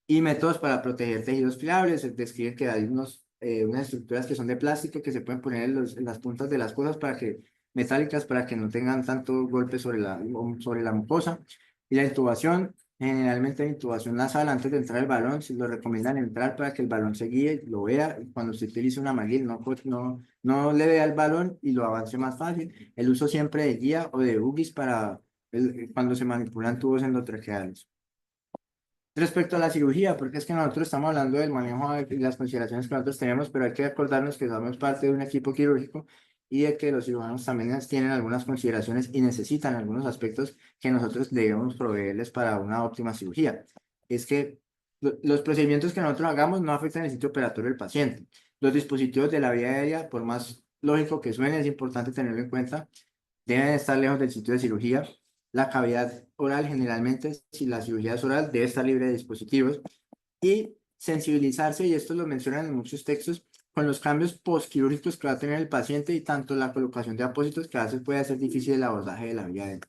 y métodos para proteger tejidos fiables. Se describe que hay unas estructuras que son de plástico que se pueden poner en las puntas de las cosas metálicas para que no tengan tanto golpe sobre la mucosa. Y la intubación, generalmente la intubación nasal antes de entrar el balón, se lo recomiendan entrar para que el balón se guíe, lo vea, y cuando se utiliza una manguil no le vea el balón y lo avance más fácil. El uso siempre de guía o de buggies cuando se manipulan tubos endotraqueales. Respecto a la cirugía, porque es que nosotros estamos hablando del manejo y las consideraciones que nosotros tenemos, pero hay que acordarnos que somos parte de un equipo quirúrgico y de que los cirujanos también tienen algunas consideraciones y necesitan algunos aspectos que nosotros debemos proveerles para una óptima cirugía. Es que los procedimientos que nosotros hagamos no afectan el sitio operatorio del paciente. Los dispositivos de la vía aérea, por más lógico que suene, es importante tenerlo en cuenta, deben estar lejos del sitio de cirugía. La cavidad oral, generalmente, si la cirugía es oral, debe estar libre de dispositivos y sensibilizarse, y esto lo mencionan en muchos textos, con los cambios postquirúrgicos que va a tener el paciente y tanto la colocación de apósitos que a veces puede hacer difícil el abordaje de la vía aérea.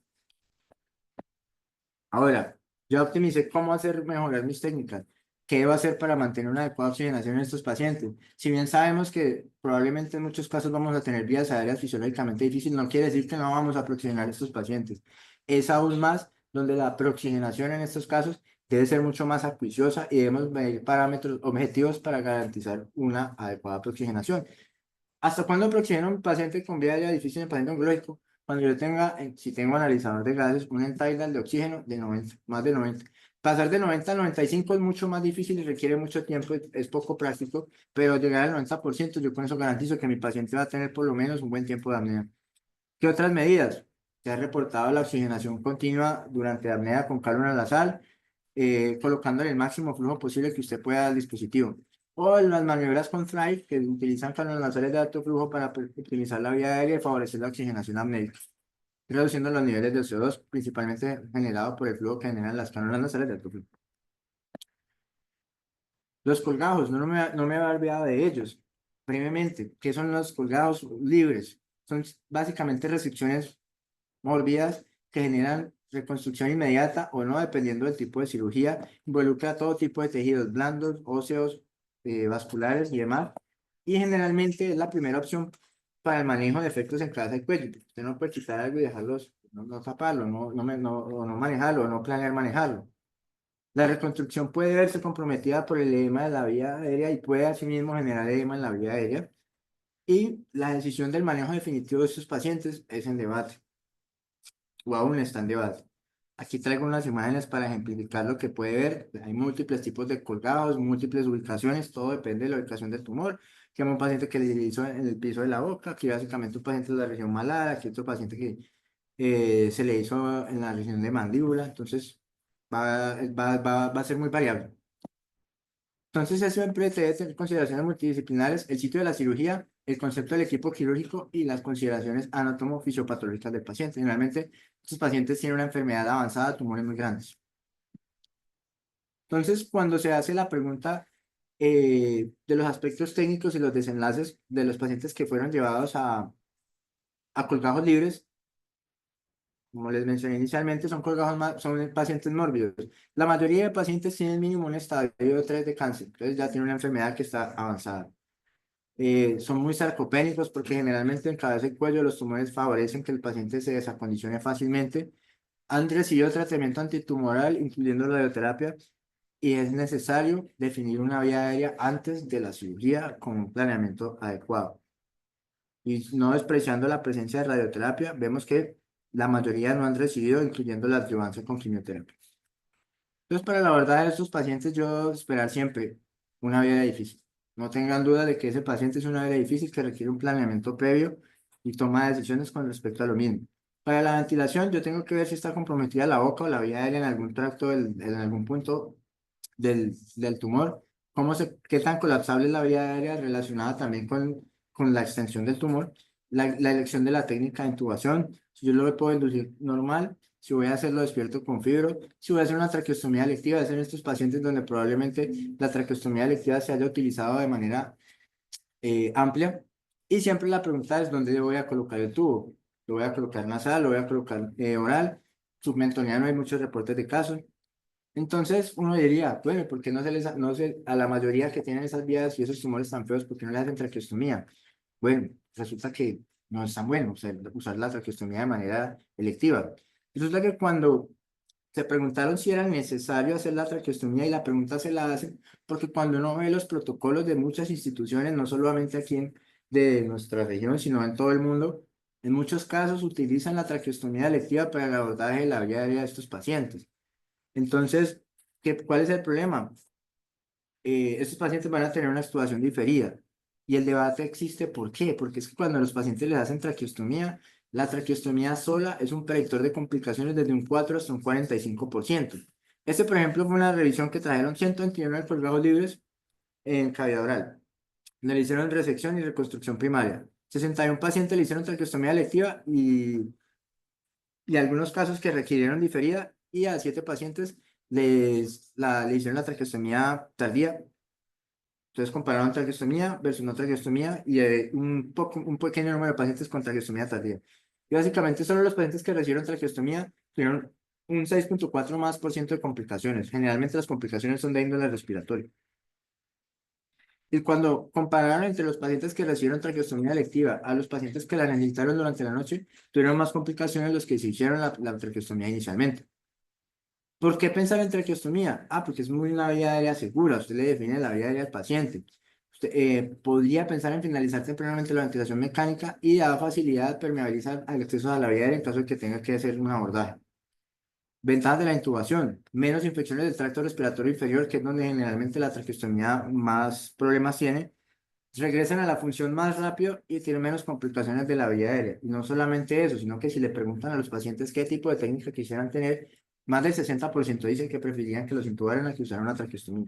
Ahora, yo optimicé cómo hacer mejorar mis técnicas. ¿Qué debo hacer para mantener una adecuada oxigenación en estos pacientes? Si bien sabemos que probablemente en muchos casos vamos a tener vías aéreas fisiológicamente difíciles, no quiere decir que no vamos a proxigenar a estos pacientes. Es aún más donde la proxigenación en estos casos debe ser mucho más acuiciosa y debemos medir parámetros objetivos para garantizar una adecuada proxigenación. ¿Hasta cuándo proxigeno un paciente con vía aérea difícil en paciente oncológico? Cuando yo tenga, si tengo analizador de gases, un end tidal de oxígeno de 90, más de 90. Pasar de 90 a 95 es mucho más difícil y requiere mucho tiempo, es poco práctico, pero llegar al 90%, yo con eso garantizo que mi paciente va a tener por lo menos un buen tiempo de apnea. ¿Qué otras medidas? Se ha reportado la oxigenación continua durante la apnea con cálula nasal, colocándole el máximo flujo posible que usted pueda al dispositivo. O las maniobras con Thrive, que utilizan cánulas nasales de alto flujo para optimizar la vía aérea y favorecer la oxigenación apnéica, reduciendo los niveles de CO2, principalmente generado por el flujo que generan las cánulas nasales de alto flujo. Los colgajos, no me había olvidado de ellos. Brevemente, ¿qué son los colgajos libres? Son básicamente restricciones mórbidas que generan reconstrucción inmediata o no, dependiendo del tipo de cirugía. Involucra todo tipo de tejidos blandos, óseos, vasculares y demás. Y generalmente es la primera opción para el manejo de efectos en cabeza y cuello. Usted no puede quitar algo y dejarlos, no taparlo, o no manejarlo, o no planear manejarlo. La reconstrucción puede verse comprometida por el edema de la vía aérea y puede asimismo generar edema en la vía aérea. Y la decisión del manejo definitivo de estos pacientes es en debate o aún está en debate. Aquí traigo unas imágenes para ejemplificar lo que puede ver. Hay múltiples tipos de colgados, múltiples ubicaciones, todo depende de la ubicación del tumor. Aquí hay un paciente que le hizo en el piso de la boca, aquí básicamente un paciente de la región malar, aquí otro paciente que se le hizo en la región de mandíbula, entonces va a ser muy variable. Entonces, eso siempre debe tener consideraciones multidisciplinares, el sitio de la cirugía, el concepto del equipo quirúrgico y las consideraciones anatomo-fisiopatológicas del paciente. Generalmente, estos pacientes tienen una enfermedad avanzada, tumores muy grandes. Entonces, cuando se hace la pregunta de los aspectos técnicos y los desenlaces de los pacientes que fueron llevados a colgajos libres, como les mencioné inicialmente, son son pacientes mórbidos. La mayoría de pacientes tienen mínimo un estadio 3 de cáncer, entonces ya tienen una enfermedad que está avanzada. Son muy sarcopénicos porque generalmente en cabeza y cuello los tumores favorecen que el paciente se desacondicione fácilmente. Han recibido tratamiento antitumoral, incluyendo radioterapia, y es necesario definir una vía aérea antes de la cirugía con un planeamiento adecuado. Y no despreciando la presencia de radioterapia, vemos que la mayoría no han recibido, incluyendo la adjuvancia con quimioterapia. Entonces, para la verdad de estos pacientes, yo esperar siempre una vida difícil. No tengan duda de que ese paciente es una vida difícil que requiere un planeamiento previo y toma de decisiones con respecto a lo mismo. Para la ventilación, yo tengo que ver si está comprometida la boca o la vía aérea en algún tracto, en algún punto del tumor. Qué tan colapsable es la vía aérea relacionada también con la extensión del tumor. La elección de la técnica de intubación. Si yo lo puedo inducir normal, si voy a hacerlo despierto con fibro, si voy a hacer una traqueostomía electiva, es en estos pacientes donde probablemente la traqueostomía electiva se haya utilizado de manera amplia. Y siempre la pregunta es dónde yo voy a colocar el tubo. Lo voy a colocar nasal, lo voy a colocar oral. Submentoniano hay muchos reportes de casos. Entonces uno diría, bueno, ¿por qué a la mayoría que tienen esas vías y esos tumores tan feos, por qué no le hacen traqueostomía? Bueno, resulta que no es tan bueno usar la traqueostomía de manera electiva. Resulta que cuando se preguntaron si era necesario hacer la traqueostomía y la pregunta se la hacen porque cuando uno ve los protocolos de muchas instituciones, no solamente aquí de nuestra región, sino en todo el mundo, en muchos casos utilizan la traqueostomía electiva para el abordaje de la vía aérea de estos pacientes. Entonces, ¿cuál es el problema? Estos pacientes van a tener una extubación diferida. Y el debate existe, ¿por qué? Porque es que cuando los pacientes les hacen traqueostomía, la traqueostomía sola es un predictor de complicaciones desde un 4 hasta un 45%. Este, por ejemplo, fue una revisión que trajeron 129 colgados libres en cavidad oral. Le hicieron resección y reconstrucción primaria. 61 pacientes le hicieron traqueostomía electiva y algunos casos que requirieron diferida, y a 7 pacientes le hicieron la traqueostomía tardía. Entonces compararon traqueostomía versus no traqueostomía y un pequeño número de pacientes con traqueostomía tardía. Y básicamente solo los pacientes que recibieron traqueostomía tuvieron un 6,4 más por ciento de complicaciones. Generalmente las complicaciones son de índole respiratoria. Y cuando compararon entre los pacientes que recibieron traqueostomía electiva a los pacientes que la necesitaron durante la noche, tuvieron más complicaciones los que se hicieron la traqueostomía inicialmente. ¿Por qué pensar en traqueostomía? Ah, porque es muy una vía aérea segura. Usted le define la vía aérea al paciente. Usted podría pensar en finalizar tempranamente la ventilación mecánica y da facilidad, permeabilizar al acceso a la vía aérea en caso de que tenga que hacer un abordaje. Ventajas de la intubación: menos infecciones del tracto respiratorio inferior, que es donde generalmente la traqueostomía más problemas tiene. Regresan a la función más rápido y tienen menos complicaciones de la vía aérea. Y no solamente eso, sino que si le preguntan a los pacientes qué tipo de técnica quisieran tener, más del 60% dicen que preferirían que los intubaran a que usaran una traqueostomía.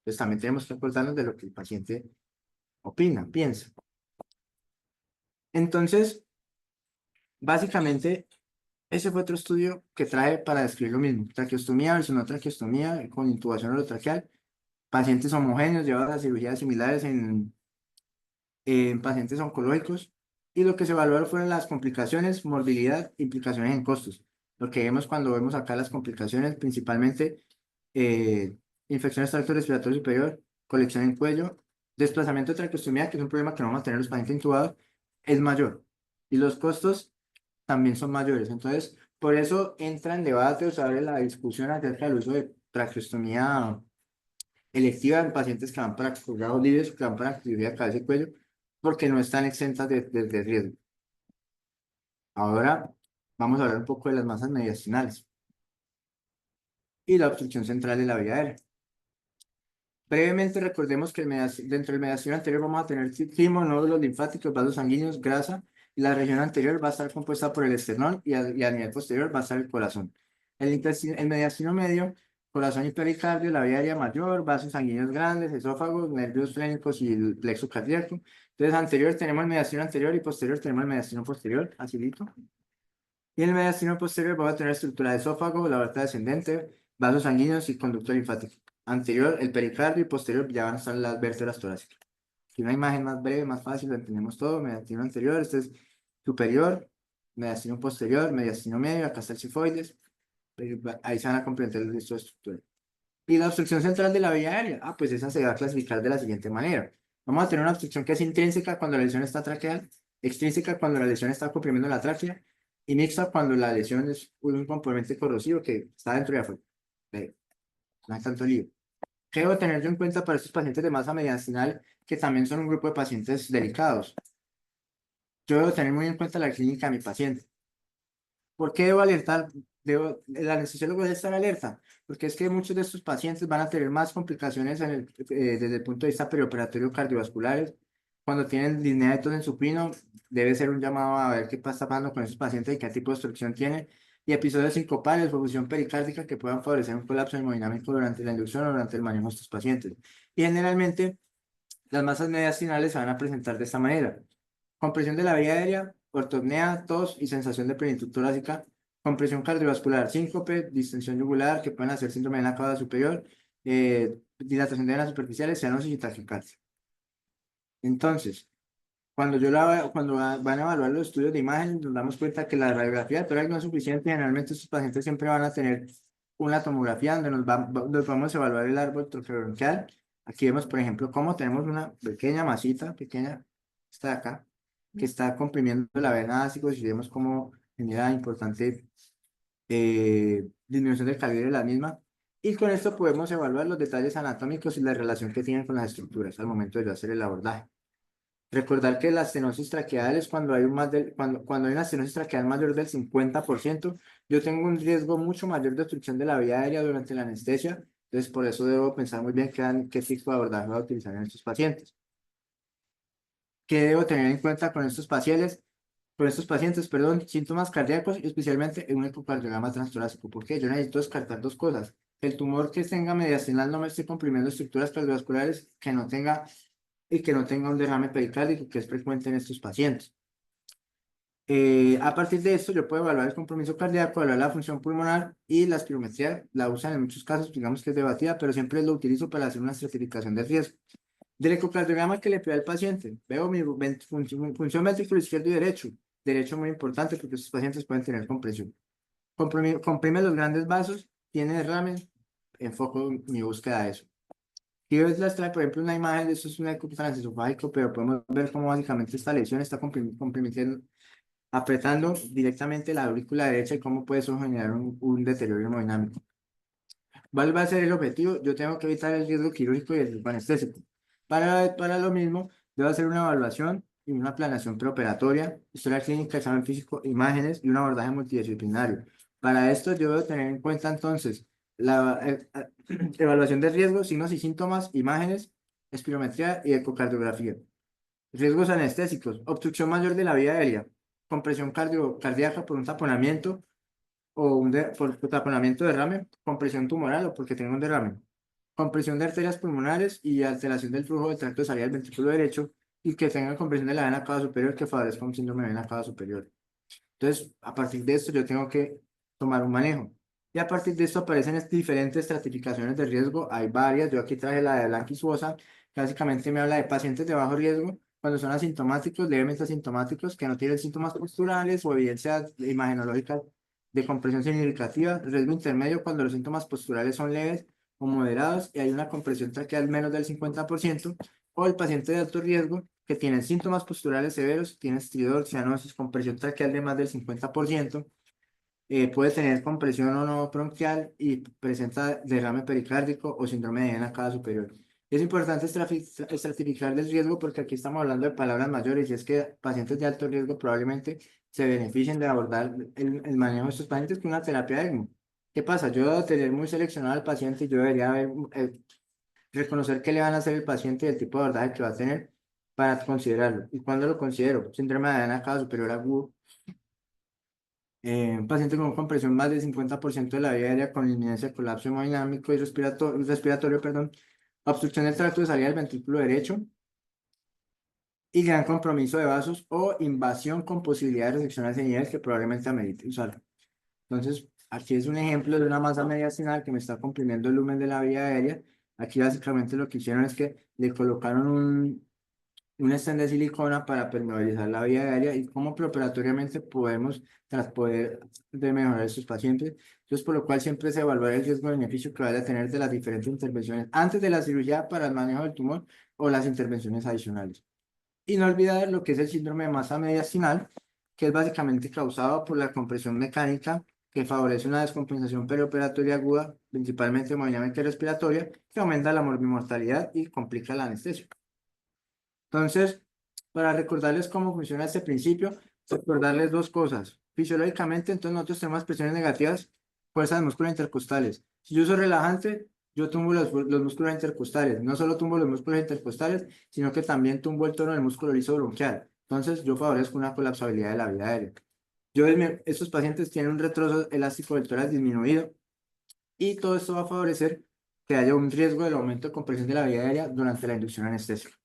Entonces también tenemos que acordarnos de lo que el paciente opina, piensa. Entonces, básicamente, ese fue otro estudio que trae para describir lo mismo: traqueostomía versus no traqueostomía con intubación orotraqueal, pacientes homogéneos llevados a cirugías similares en pacientes oncológicos, y lo que se evaluaron fueron las complicaciones, morbilidad, implicaciones en costos. Lo que vemos cuando vemos acá las complicaciones, principalmente eh, infecciones del tracto respiratorio superior, colección en cuello, desplazamiento de traqueostomía, que es un problema que no vamos a tener los pacientes intubados, es mayor. Y los costos también son mayores. Entonces, por eso entra en debate o se abre la discusión acerca del uso de traqueostomía electiva en pacientes que van para colgados libres o que van para cirugía de cabeza y cuello, porque no están exentas de riesgo. Ahora vamos a hablar un poco de las masas mediastinales y la obstrucción central de la vía aérea. Brevemente recordemos que dentro del mediastino anterior vamos a tener timo, nódulos linfáticos, vasos sanguíneos, grasa, y la región anterior va a estar compuesta por el esternón y a nivel posterior va a estar el corazón. El mediastino medio, corazón y pericardio, la vía aérea mayor, vasos sanguíneos grandes, esófagos, nervios frénicos y el plexo cardíaco. Entonces, anterior tenemos el mediastino anterior y posterior tenemos el mediastino posterior, así listo. Y en el mediastino posterior vamos a tener estructura de esófago, la aorta descendente, vasos sanguíneos y conducto linfático. Anterior, el pericardio, y posterior ya van a estar las vértebras torácicas. Aquí una imagen más breve, más fácil, lo entendemos todo: mediastino anterior, este es superior, mediastino posterior, mediastino medio, acá está el cifoides, ahí se van a comprender el resto de estructura. Y la obstrucción central de la vía aérea, pues esa se va a clasificar de la siguiente manera. Vamos a tener una obstrucción que es intrínseca cuando la lesión está traqueal, extrínseca cuando la lesión está comprimiendo la tráquea, y mixta cuando la lesión es un componente corrosivo que está dentro y afuera. No hay tanto lío. ¿Qué debo tener yo en cuenta para estos pacientes de masa mediastinal, que también son un grupo de pacientes delicados? Yo debo tener muy en cuenta la clínica de mi paciente. ¿Por qué debo alertar? El anestesiólogo debe estar alerta, porque es que muchos de estos pacientes van a tener más complicaciones desde el punto de vista perioperatorio cardiovasculares. Cuando tienen disnea de tos en supino, debe ser un llamado a ver qué está pasando con esos pacientes y qué tipo de obstrucción tienen. Y episodios sincopales o fusión pericárdica que puedan favorecer un colapso hemodinámico durante la inducción o durante el manejo de estos pacientes. Y generalmente, las masas mediastinales se van a presentar de esta manera: compresión de la vía aérea, ortopnea, tos y sensación de plenitud torácica, compresión cardiovascular, síncope, distensión yugular, que pueden hacer síndrome de la cauda superior, dilatación de venas superficiales, cianosis y taquicardia. Entonces, cuando van a evaluar los estudios de imagen, nos damos cuenta que la radiografía de tórax no es suficiente. Generalmente estos pacientes siempre van a tener una tomografía donde nos vamos a evaluar el árbol trofeobronquial. Aquí vemos, por ejemplo, cómo tenemos una pequeña masita, pequeña, esta de acá, que está comprimiendo la vena ácidos, y vemos cómo genera importante disminución del calibre de la misma. Y con esto podemos evaluar los detalles anatómicos y la relación que tienen con las estructuras al momento de hacer el abordaje. Recordar que la estenosis traqueal es cuando hay cuando hay una estenosis traqueal mayor del 50%, yo tengo un riesgo mucho mayor de obstrucción de la vía aérea durante la anestesia. Entonces, por eso debo pensar muy bien qué tipo de abordaje voy a utilizar en estos pacientes. ¿Qué debo tener en cuenta con estos pacientes, perdón, síntomas cardíacos, especialmente en un ecocardiograma transtorácico? Porque yo necesito descartar dos cosas. El tumor que tenga mediastinal no me esté comprimiendo estructuras cardiovasculares, que no tenga un derrame pericárdico, que es frecuente en estos pacientes. A partir de esto, yo puedo evaluar el compromiso cardíaco, evaluar la función pulmonar y la espirometría. La usan en muchos casos, digamos que es debatida, pero siempre lo utilizo para hacer una estratificación de riesgo. Del ecocardiograma que le pido al paciente, veo mi función ventrículo izquierdo y derecho. Derecho muy importante porque estos pacientes pueden tener compresión. Comprime los grandes vasos, tiene derrame, enfoco mi búsqueda de eso. Si ves por ejemplo, una imagen de esto es un eco transesofágico, pero podemos ver cómo básicamente esta lesión está comprimiendo, apretando directamente la aurícula derecha y cómo puede eso generar un deterioro hemodinámico. ¿Cuál va a ser el objetivo? Yo tengo que evitar el riesgo quirúrgico y el riesgo anestésico. Para lo mismo, debo hacer una evaluación y una planeación preoperatoria, historia clínica, examen físico, imágenes y un abordaje multidisciplinario. Para esto, yo debo tener en cuenta entonces la evaluación de riesgos, signos y síntomas, imágenes, espirometría y ecocardiografía. Riesgos anestésicos, obstrucción mayor de la vía aérea, compresión cardíaca por un taponamiento por taponamiento de derrame, compresión tumoral o porque tengo un derrame, compresión de arterias pulmonares y alteración del flujo del tracto de salida del ventrículo derecho y que tenga compresión de la vena cava superior que favorezca un síndrome de vena cava superior. Entonces, a partir de esto yo tengo que tomar un manejo. Y a partir de esto aparecen diferentes estratificaciones de riesgo. Hay varias. Yo aquí traje la de Blanqui Suosa, que básicamente me habla de pacientes de bajo riesgo cuando son asintomáticos, levemente asintomáticos, que no tienen síntomas posturales o evidencia imagenológica de compresión significativa. Riesgo intermedio cuando los síntomas posturales son leves o moderados y hay una compresión traqueal menos del 50%. O el paciente de alto riesgo que tiene síntomas posturales severos, tiene estridor, cianosis, compresión traqueal de más del 50%, puede tener compresión o no bronquial y presenta derrame pericárdico o síndrome de vena cava superior. Es importante estratificar el riesgo porque aquí estamos hablando de palabras mayores y es que pacientes de alto riesgo probablemente se beneficien de abordar el manejo de estos pacientes con una terapia ECMO. ¿Qué pasa? Yo debo tener muy seleccionado al paciente y yo debería reconocer qué le van a hacer el paciente y el tipo de abordaje que va a tener para considerarlo. ¿Y cuándo lo considero? Síndrome de vena cava superior agudo, un paciente con compresión más del 50% de la vía aérea con inminencia de colapso hemodinámico y respiratorio, perdón, obstrucción del tracto de salida del ventrículo derecho y gran compromiso de vasos o invasión con posibilidad de resección al nivel que probablemente amerite usarlo. Entonces, aquí es un ejemplo de una masa mediastinal que me está comprimiendo el lumen de la vía aérea. Aquí básicamente lo que hicieron es que le colocaron un stent de silicona para permeabilizar la vía aérea y cómo preoperatoriamente podemos tras poder de mejorar a estos pacientes. Entonces, por lo cual siempre se evalúa el riesgo-beneficio que vaya a tener de las diferentes intervenciones antes de la cirugía para el manejo del tumor o las intervenciones adicionales. Y no olvidar lo que es el síndrome de masa mediastinal, que es básicamente causado por la compresión mecánica que favorece una descompensación perioperatoria aguda, principalmente hemodinámica y respiratoria, que aumenta la morbimortalidad y complica la anestesia. Entonces, para recordarles cómo funciona este principio, recordarles dos cosas. Fisiológicamente, entonces nosotros tenemos presiones negativas, fuerzas de músculos intercostales. Si yo uso relajante, yo tumbo los músculos intercostales. No solo tumbo los músculos intercostales, sino que también tumbo el tono del músculo liso bronquial. Entonces, yo favorezco una colapsabilidad de la vía aérea. Estos pacientes tienen un retrozo elástico del tórax disminuido y todo esto va a favorecer que haya un riesgo del aumento de compresión de la vía aérea durante la inducción anestésica.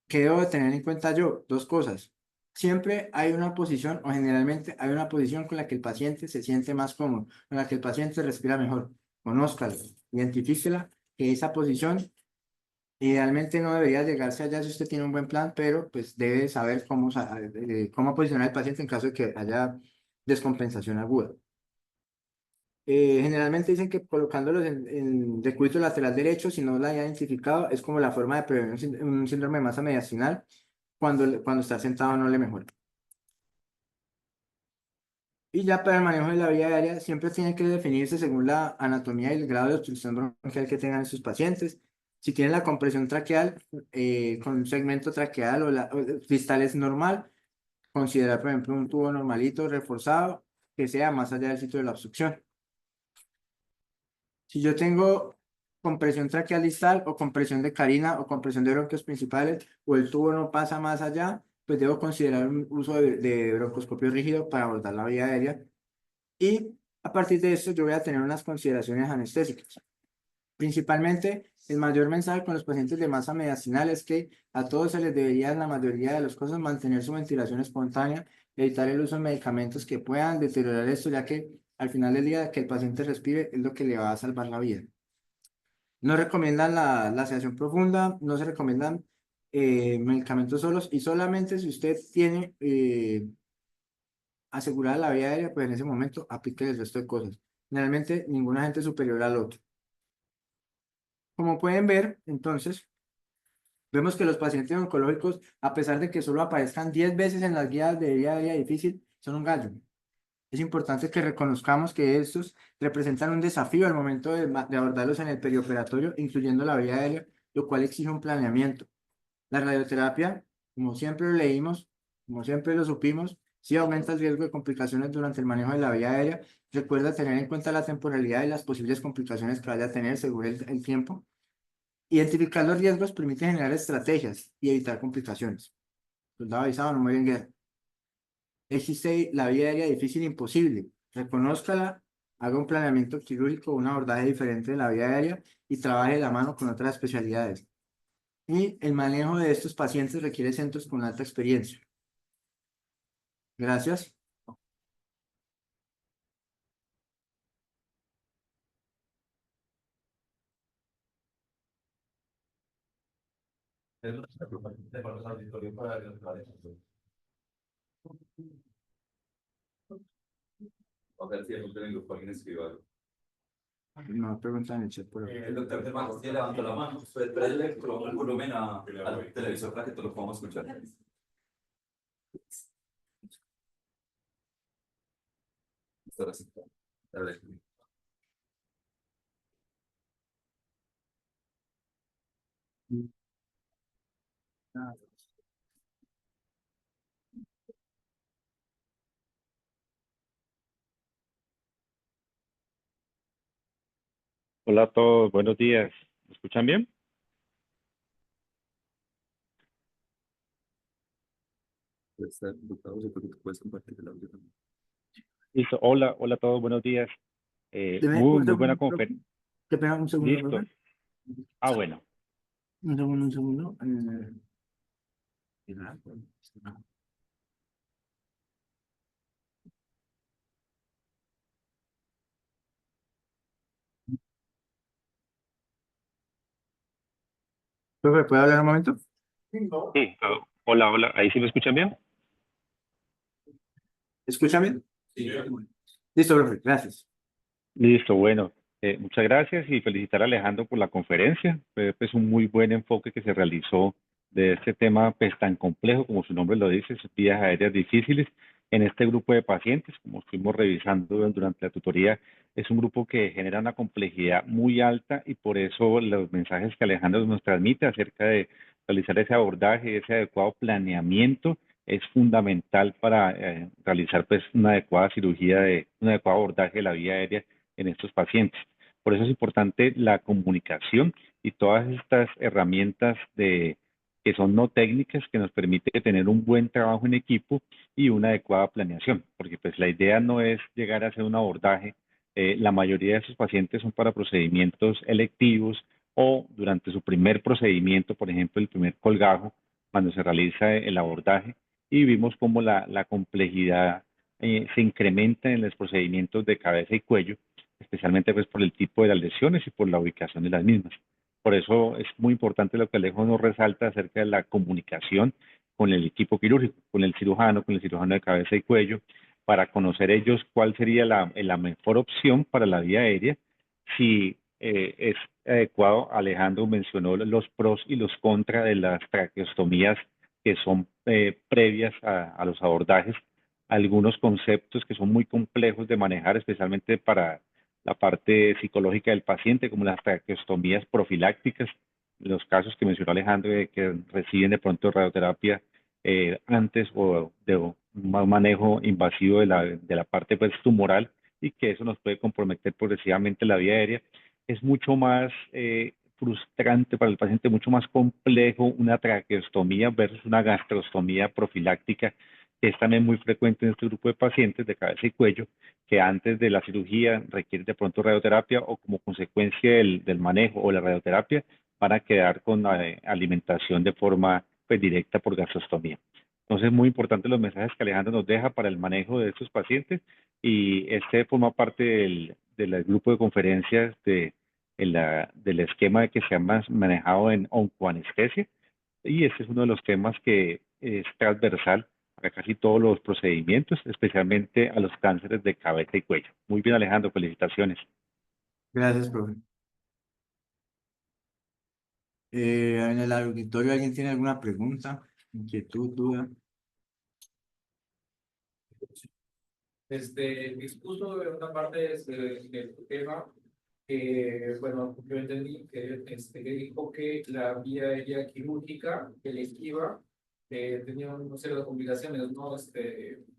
¿Qué debo de tener en cuenta yo? Dos cosas. Siempre hay una posición, o generalmente hay una posición con la que el paciente se siente más cómodo, con la que el paciente respira mejor. Conózcala, identifíquela, que esa posición idealmente no debería llegarse allá si usted tiene un buen plan, pero pues debe saber cómo posicionar al paciente en caso de que haya descompensación aguda. Generalmente dicen que colocándolos en decúbito lateral derecho, si no la haya identificado, es como la forma de prevenir un síndrome de masa mediastinal cuando está sentado no le mejora. Y ya para el manejo de la vía aérea, siempre tiene que definirse según la anatomía y el grado de obstrucción bronquial que tengan sus pacientes. Si tienen la compresión traqueal con un segmento traqueal o distal es normal, considerar, por ejemplo, un tubo normalito reforzado que sea más allá del sitio de la obstrucción. Si yo tengo compresión traqueal distal o compresión de carina o compresión de bronquios principales o el tubo no pasa más allá, pues debo considerar un uso de broncoscopio rígido para abordar la vía aérea. Y a partir de esto yo voy a tener unas consideraciones anestésicas. Principalmente, el mayor mensaje con los pacientes de masa mediastinal es que a todos se les debería, en la mayoría de los casos, mantener su ventilación espontánea, evitar el uso de medicamentos que puedan deteriorar esto, ya que al final del día que el paciente respire es lo que le va a salvar la vida. No recomiendan la sedación profunda, no se recomiendan medicamentos solos y solamente si usted tiene asegurada la vía aérea, pues en ese momento aplique el resto de cosas. Generalmente ningún agente superior al otro. Como pueden ver, entonces, vemos que los pacientes oncológicos, a pesar de que solo aparezcan 10 veces en las guías de vía aérea difícil, son un gallo. Es importante que reconozcamos que estos representan un desafío al momento de abordarlos en el perioperatorio, incluyendo la vía aérea, lo cual exige un planeamiento. La radioterapia, como siempre lo leímos, como siempre lo supimos, sí aumenta el riesgo de complicaciones durante el manejo de la vía aérea. Recuerda tener en cuenta la temporalidad y las posibles complicaciones que vaya a tener según el tiempo. Identificar los riesgos permite generar estrategias y evitar complicaciones. Soldado avisado, no muere en guerra. Existe la vía aérea difícil e imposible. Reconózcala, haga un planeamiento quirúrgico, un abordaje diferente de la vía aérea y trabaje de la mano con otras especialidades. Y el manejo de estos pacientes requiere centros con alta experiencia. Gracias. No preguntan en el chat por El doctor Germán ya levantó la mano. Pues traerle el volumen al televisor para que te lo podamos escuchar. Ahora sí. Dale. Hola a todos, buenos días. ¿Me escuchan bien? Doctor, yo creo que puedes compartir el audio también. Listo. Hola, hola a todos, buenos días. Deme Muy buena conferencia. que pega un segundo, Listo. profe. Ah, bueno. Un segundo, un segundo. Profe, ¿puede hablar un momento? Sí, hola, hola. ¿Ahí sí me escuchan bien? ¿Escúchame? Sí, Listo, profe, gracias. Listo, bueno. Muchas gracias y felicitar a Alejandro por la conferencia. Fue pues un muy buen enfoque que se realizó de este tema pues tan complejo como su nombre lo dice, vías aéreas difíciles. En este grupo de pacientes, como estuvimos revisando durante la tutoría, es un grupo que genera una complejidad muy alta y por eso los mensajes que Alejandro nos transmite acerca de realizar ese abordaje, ese adecuado planeamiento es fundamental para realizar pues una adecuada cirugía, un adecuado abordaje de la vía aérea en estos pacientes. Por eso es importante la comunicación y todas estas herramientas que son no técnicas que nos permite tener un buen trabajo en equipo y una adecuada planeación, porque pues la idea no es llegar a hacer un abordaje. La mayoría de esos pacientes son para procedimientos electivos o durante su primer procedimiento, por ejemplo, el primer colgajo, cuando se realiza el abordaje, y vimos cómo la complejidad se incrementa en los procedimientos de cabeza y cuello, especialmente pues por el tipo de las lesiones y por la ubicación de las mismas. Por eso es muy importante lo que Alejo nos resalta acerca de la comunicación con el equipo quirúrgico, con el cirujano de cabeza y cuello, para conocer ellos cuál sería la mejor opción para la vía aérea. Si es adecuado, Alejandro mencionó los pros y los contras de las traqueostomías que son previas a los abordajes, algunos conceptos que son muy complejos de manejar, especialmente para la parte psicológica del paciente, como las traqueostomías profilácticas, los casos que mencionó Alejandro, de que reciben de pronto radioterapia antes o de un manejo invasivo de la parte pues, tumoral y que eso nos puede comprometer progresivamente la vía aérea. es mucho más frustrante para el paciente, mucho más complejo una traqueostomía versus una gastrostomía profiláctica, que es también muy frecuente en este grupo de pacientes de cabeza y cuello, que antes de la cirugía requieren de pronto radioterapia o como consecuencia del manejo o la radioterapia van a quedar con alimentación de forma pues, directa por gastrostomía. Entonces, muy importante los mensajes que Alejandro nos deja para el manejo de estos pacientes y este forma parte del grupo de conferencias del esquema que se ha manejado en oncoanestesia y este es uno de los temas que es transversal a casi todos los procedimientos, especialmente a los cánceres de cabeza y cuello. Muy bien, Alejandro, felicitaciones. Gracias, profe. En el auditorio, ¿alguien tiene alguna pregunta, inquietud, duda? Dispuso de una parte del tema que, bueno, yo entendí que dijo que la vía aérea quirúrgica electiva tenía una serie de complicaciones, ¿no?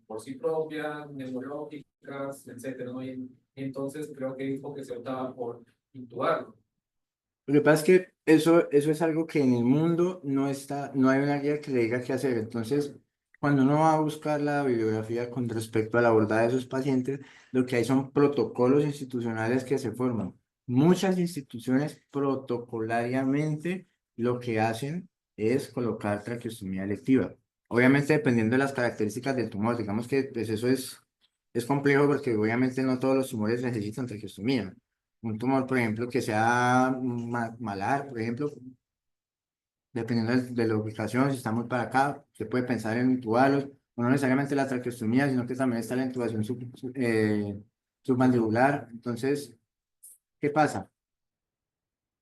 Por sí propia, neurológicas, etcétera, ¿no? Y entonces creo que dijo que se optaba por intubarlo. Lo que pasa es que eso es algo que en el mundo no está, no hay una guía que le diga qué hacer. Entonces, cuando uno va a buscar la bibliografía con respecto a la abordaje de esos pacientes, lo que hay son protocolos institucionales que se forman. Muchas instituciones protocolariamente lo que hacen es colocar traqueostomía electiva. Obviamente, dependiendo de las características del tumor, digamos que pues eso es complejo porque obviamente no todos los tumores necesitan traqueostomía. Un tumor, por ejemplo, que sea malar, por ejemplo, dependiendo de la ubicación, si está muy para acá, se puede pensar en intubarlos, o no necesariamente la traqueostomía, sino que también está la intubación submandibular. Entonces, ¿qué pasa?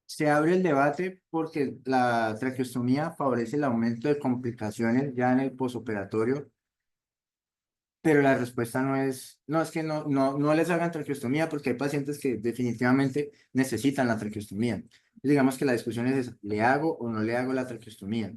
Se abre el debate porque la traqueostomía favorece el aumento de complicaciones ya en el posoperatorio, pero la respuesta no es que no les hagan traqueostomía porque hay pacientes que definitivamente necesitan la traqueostomía. Digamos que la discusión es esa, ¿le hago o no le hago la traqueostomía?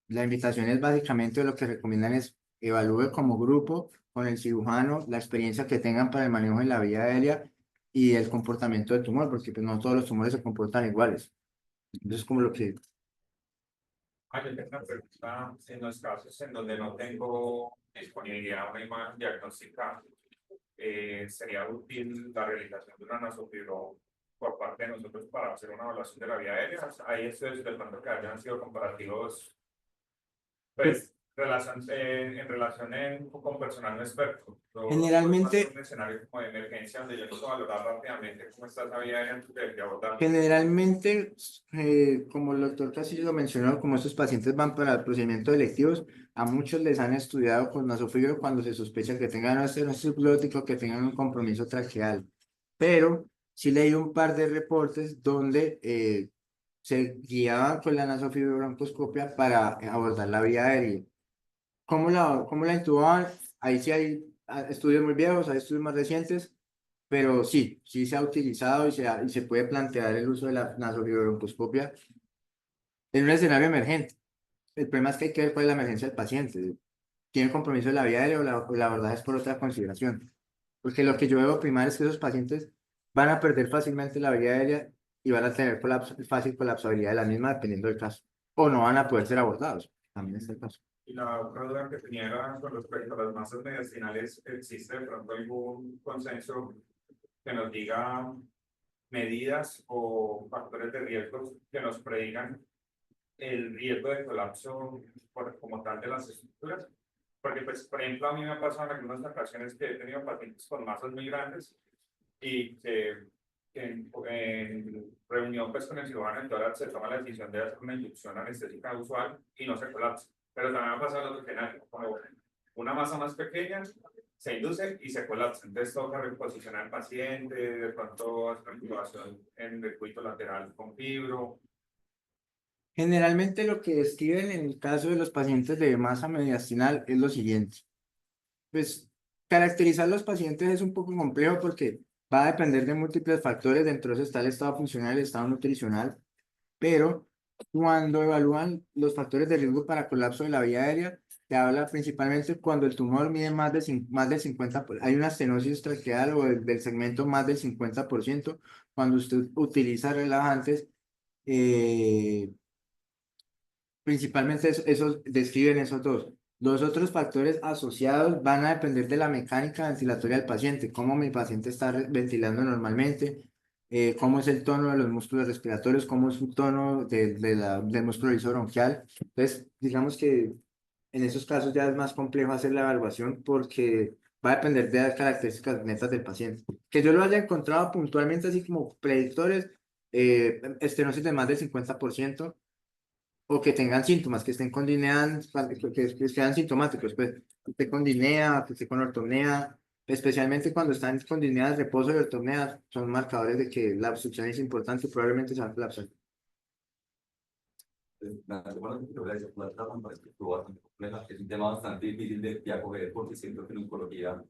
La invitación es básicamente lo que recomiendan es evalúe como grupo con el cirujano la experiencia que tengan para el manejo en la vía aérea y el comportamiento del tumor, porque pues, no todos los tumores se comportan iguales. Entonces, como lo que Yo tengo una pregunta. En los casos en donde no tengo disponibilidad a una imagen diagnóstica, ¿sería útil la realización de una nasofibro por parte de nosotros para hacer una evaluación de la vía aérea? Hay estudios de pronto que hayan sido comparativos, pues, en relación con personal no experto. Generalmente, Un escenario como de emergencia donde yo puedo valorar rápidamente cómo está esa vía aérea antes de abordar. generalmente, como el doctor Casillo lo mencionó, como estos pacientes van para procedimientos electivos, a muchos les han estudiado con nasofibro cuando se sospecha que tengan un estenosis glótico, que tengan un compromiso traqueal. Pero sí leí un par de reportes donde se guiaban con la nasofibrobroncoscopia para abordar la vía aérea. ¿Cómo la intubaban? Ahí sí hay estudios muy viejos, hay estudios más recientes, pero sí se ha utilizado y se puede plantear el uso de la nasofibrobroncoscopia en un escenario emergente. El problema es que hay que ver cuál es la emergencia del paciente. ¿Tiene compromiso de la vía aérea o la verdad es por otra consideración? Porque lo que yo veo primar es que esos pacientes van a perder fácilmente la vía aérea y van a tener fácil colapsabilidad de la misma dependiendo del caso. O no van a poder ser abordados. También es el caso. Y la otra duda que tenía era con respecto a las masas mediastinales, ¿existe de pronto algún consenso que nos diga medidas o factores de riesgo que nos predigan el riesgo de colapso como tal de las estructuras? Porque, pues, por ejemplo, a mí me ha pasado en algunas ocasiones que he tenido pacientes con masas muy grandes y que en reunión pues, con el cirujano en tórax se toma la decisión de hacer una inducción anestésica usual y no se colapsa. Pero también me ha pasado el otro escenario, como una masa más pequeña se induce y se colapsa. Entonces toca reposicionar al paciente, de pronto hacer una intubación en el cuito lateral con fibro. Generalmente lo que describen en el caso de los pacientes de masa mediastinal es lo siguiente. Pues caracterizar los pacientes es un poco complejo porque va a depender de múltiples factores, dentro de eso está el estado funcional, el estado nutricional, pero cuando evalúan los factores de riesgo para colapso de la vía aérea, te habla principalmente cuando el tumor mide más del 50%, hay una estenosis traqueal o del segmento más del 50%, cuando usted utiliza relajantes, eh, principalmente eso describen esos dos. Los otros factores asociados van a depender de la mecánica ventilatoria del paciente, cómo mi paciente está ventilando normalmente, cómo es el tono de los músculos respiratorios, cómo es su tono del músculo liso bronquial. Entonces, digamos que en esos casos ya es más complejo hacer la evaluación porque va a depender de las características netas del paciente. Que yo lo haya encontrado puntualmente así como predictores, estenosis de más del 50%, o que tengan síntomas, que estén con disnea, que sean sintomáticos, pues, que esté con disnea, que esté con ortopnea, especialmente cuando están con disnea de reposo y ortopnea, son marcadores de que la obstrucción es importante y probablemente se va a colapsar. Bueno, que la plata me parece que estuvo bastante compleja. Es un tema bastante difícil de acoger porque siento que en oncología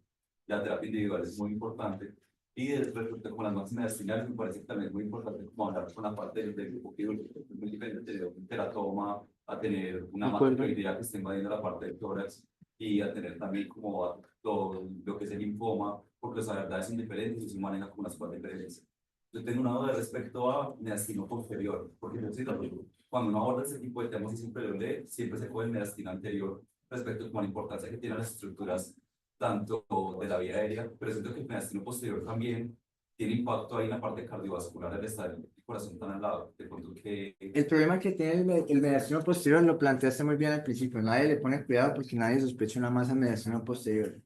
la terapia individual es muy importante. Y respecto con las máximas finales, me parece que también es muy importante como hablar con la parte del grupo quirúrgico. Es muy diferente tener un teratoma a tener una De acuerdo. macroidea que esté invadiendo la parte del tórax y a tener también como todo lo que es el linfoma, porque la verdad son diferentes y se maneja con unas cuantas diferencias. Yo tengo una duda respecto a mediastino posterior, porque yo sí lo digo. Cuando uno aborda ese tipo de temas y siempre lo lee, siempre se coge el mediastino anterior respecto a la importancia que tienen las estructuras tanto de la vía aérea, pero siento que el mediastino posterior también tiene impacto ahí en la parte cardiovascular al estar el corazón tan al lado. De pronto que El problema que tiene el mediastino posterior lo planteaste muy bien al principio. Nadie le pone cuidado porque nadie sospecha una masa mediastino posterior.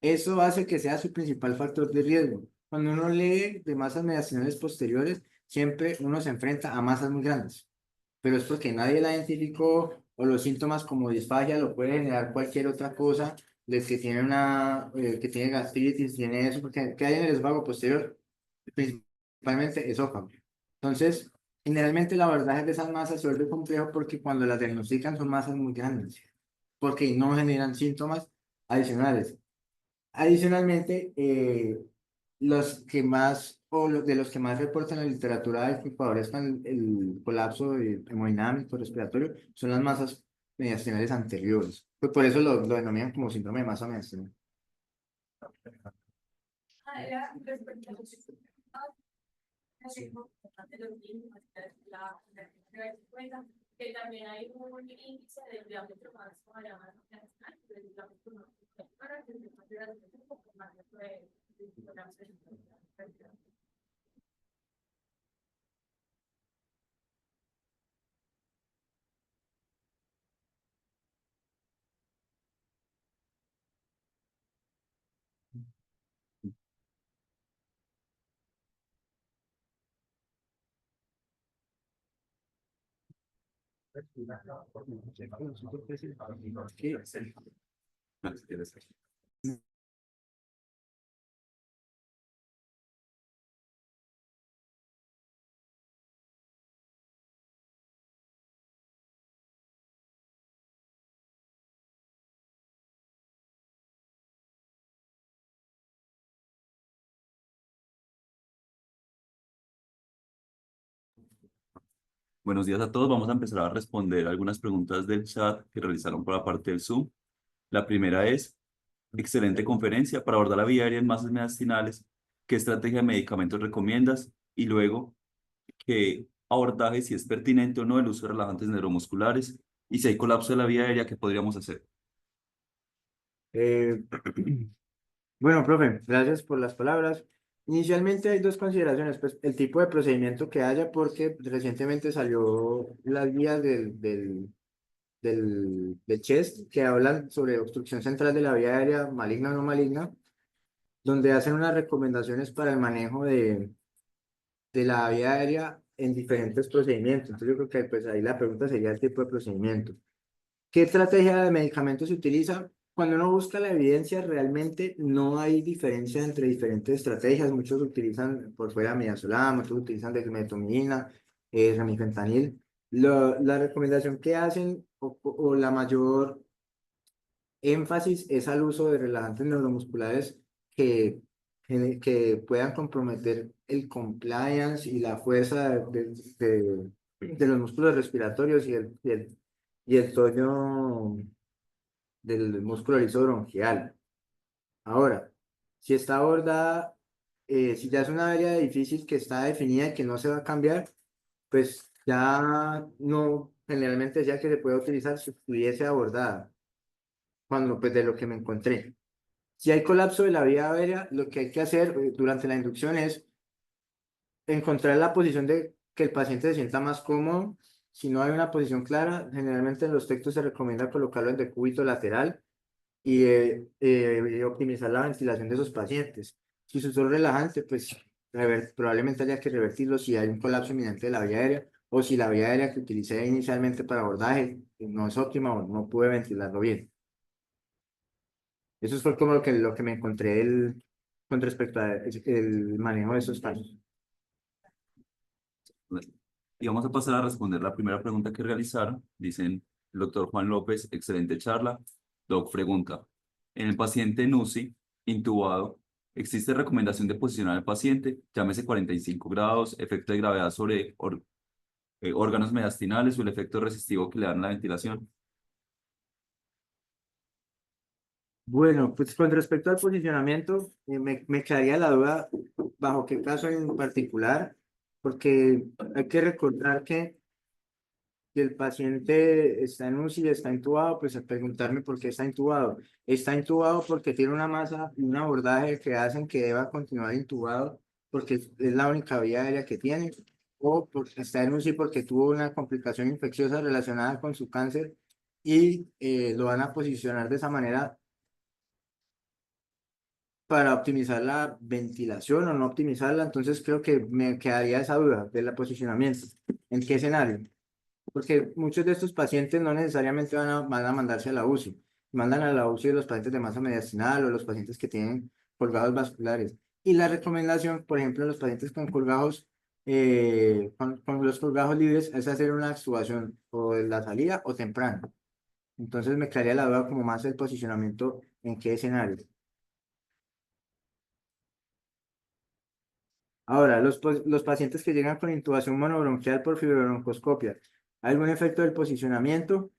Eso hace que sea su principal factor de riesgo. Cuando uno lee de masas mediastinales posteriores, siempre uno se enfrenta a masas muy grandes, pero es porque nadie la identificó o los síntomas como disfagia lo puede generar cualquier otra cosa, de que tiene que tiene gastritis, tiene eso, porque ¿qué hay en el esófago posterior? Principalmente esófago. Entonces, generalmente la verdad es de esas masas se vuelve complejo porque cuando las diagnostican son masas muy grandes, porque no generan síntomas adicionales. Adicionalmente, los que más, de los que más reportan en la literatura que favorezcan el colapso hemodinámico respiratorio son las masas mediastinales anteriores. Pues por eso lo denominan como síndrome de masa mediastinal. Era respecto a que también hay un índice de diámetro máximo de la masa nacional, pero el diámetro máximo para que se considere un poco más de buenos días a todos. Vamos a empezar a responder algunas preguntas del chat que realizaron por la parte del Zoom. La primera es, excelente conferencia para abordar la vía aérea en masas mediastinales. ¿Qué estrategia de medicamentos recomiendas? Y luego, ¿qué abordaje, si es pertinente o no, el uso de relajantes neuromusculares? Y si hay colapso de la vía aérea, ¿qué podríamos hacer? Eh, bueno, profe, gracias por las palabras. Inicialmente hay dos consideraciones, pues el tipo de procedimiento que haya, porque recientemente salió las guías del CHEST que hablan sobre obstrucción central de la vía aérea maligna o no maligna, donde hacen unas recomendaciones para el manejo de la vía aérea en diferentes procedimientos. Entonces yo creo que pues ahí la pregunta sería el tipo de procedimiento. ¿Qué estrategia de medicamento se utiliza? Cuando uno busca la evidencia, realmente no hay diferencia entre diferentes estrategias. Muchos utilizan por fuera midazolam, muchos utilizan dexmedetomidina, remifentanil. La recomendación que hacen o la mayor énfasis es al uso de relajantes neuromusculares que, que puedan comprometer el compliance y la fuerza de los músculos respiratorios y el tono del músculo liso bronquial. Ahora, si está abordada, si ya es una área difícil que está definida y que no se va a cambiar, pues ya no, generalmente decía que se puede utilizar si estuviese abordada, cuando pues de lo que me encontré. Si hay colapso de la vía aérea, lo que hay que hacer durante la inducción es encontrar la posición de que el paciente se sienta más cómodo. Si no hay una posición clara, generalmente en los textos se recomienda colocarlo en decúbito lateral y optimizar la ventilación de esos pacientes. Si su uso relajante, pues probablemente haya que revertirlo si hay un colapso inminente de la vía aérea o si la vía aérea que utilicé inicialmente para abordaje no es óptima o no pude ventilarlo bien. Eso fue como lo que me encontré con respecto al manejo de esos casos. Y vamos a pasar a responder la primera pregunta que realizaron. Dicen, el doctor Juan López, excelente charla. Doc pregunta, en el paciente NUCI intubado, ¿existe recomendación de posicionar al paciente? Llámese 45 grados, efecto de gravedad sobre órganos mediastinales o el efecto resistivo que le dan a la ventilación. Bueno, pues con respecto al posicionamiento, me quedaría la duda bajo qué caso en particular, porque hay que recordar que si el paciente está en UCI y está intubado, pues a preguntarme por qué está intubado. Está intubado porque tiene una masa y un abordaje que hacen que deba continuar intubado porque es la única vía aérea que tiene, o porque está en UCI porque tuvo una complicación infecciosa relacionada con su cáncer y lo van a posicionar de esa manera para optimizar la ventilación o no optimizarla. Entonces creo que me quedaría esa duda del posicionamiento. ¿En qué escenario? Porque muchos de estos pacientes no necesariamente van a mandarse a la UCI. Mandan a la UCI de los pacientes de masa mediastinal o los pacientes que tienen colgados vasculares. Y la recomendación, por ejemplo, en los pacientes con colgajos, con los colgajos libres, es hacer una extubación o en la salida o temprano. Entonces me quedaría la duda como más el posicionamiento en qué escenario. Ahora, los pacientes que llegan con intubación monobronquial por fibrobroncoscopia, ¿hay algún efecto del posicionamiento?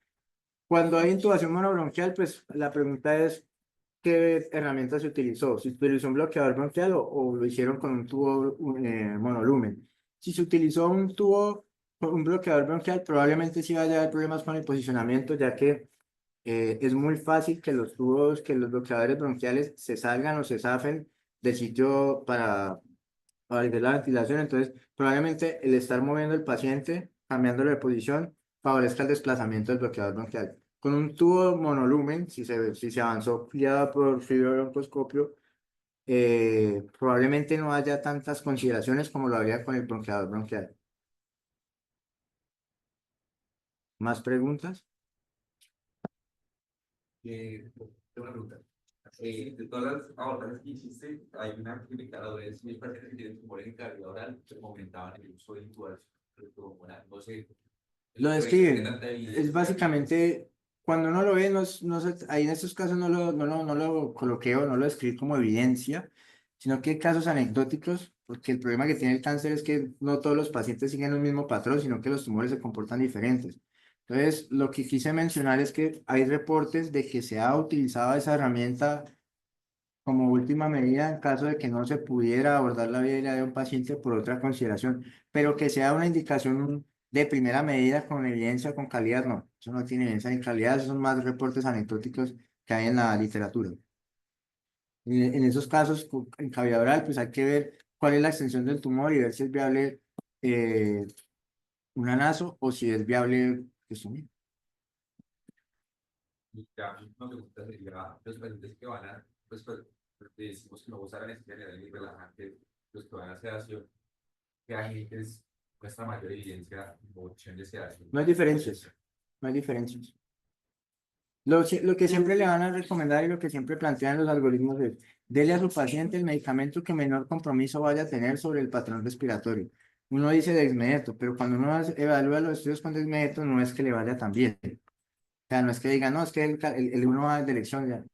Cuando hay intubación monobronquial, pues la pregunta es, ¿qué herramienta se utilizó? ¿Se utilizó un bloqueador bronquial o lo hicieron con un tubo monolumen? Si se utilizó un tubo, un bloqueador bronquial, probablemente sí vaya a haber problemas con el posicionamiento, ya que es muy fácil que los tubos, que los bloqueadores bronquiales se salgan o se zafen del sitio para la ventilación. Entonces, probablemente el estar moviendo el paciente, cambiándolo de posición, favorezca el desplazamiento del bloqueador bronquial. Con un tubo monolumen, si se avanzó guiado por fibrobroncoscopio, probablemente no haya tantas consideraciones como lo habría con el bloqueador bronquial. ¿Más preguntas? Tengo una pregunta. De todas las abordajes que hiciste, hay una que me queda la duda, es si el paciente que tiene tumor en cavidad oral, que comentaban el uso de intubación retrohumoral, no sé. Lo describen. Es básicamente, cuando uno lo ve, ahí en estos casos no lo coloqué o no lo escribí como evidencia, sino que hay casos anecdóticos, porque el problema que tiene el cáncer es que no todos los pacientes siguen un mismo patrón, sino que los tumores se comportan diferentes. Entonces, lo que quise mencionar es que hay reportes de que se ha utilizado esa herramienta como última medida en caso de que no se pudiera abordar la vida de un paciente por otra consideración, pero que sea una indicación de primera medida con evidencia, con calidad, no, eso no tiene evidencia ni calidad, esos son más reportes anecdóticos que hay en la literatura. En esos casos, en cavidad oral, pues hay que ver cuál es la extensión del tumor y ver si es viable un anaso o si es viable cristomía. Y ya, una pregunta sería, los pacientes que van a, decimos que no usar anestesia general y relajante, los que van a sedación, ¿qué agentes muestra mayor evidencia o opción de sedación? No hay diferencias, no hay diferencias. Lo que siempre le van a recomendar y lo que siempre plantean los algoritmos es, dele a su paciente el medicamento que menor compromiso vaya a tener sobre el patrón respiratorio. Uno dice dexmedeto, pero cuando uno evalúa los estudios con dexmedeto no es que le vaya tan bien. O sea, no es que diga, no, es que el uno va de elección ya.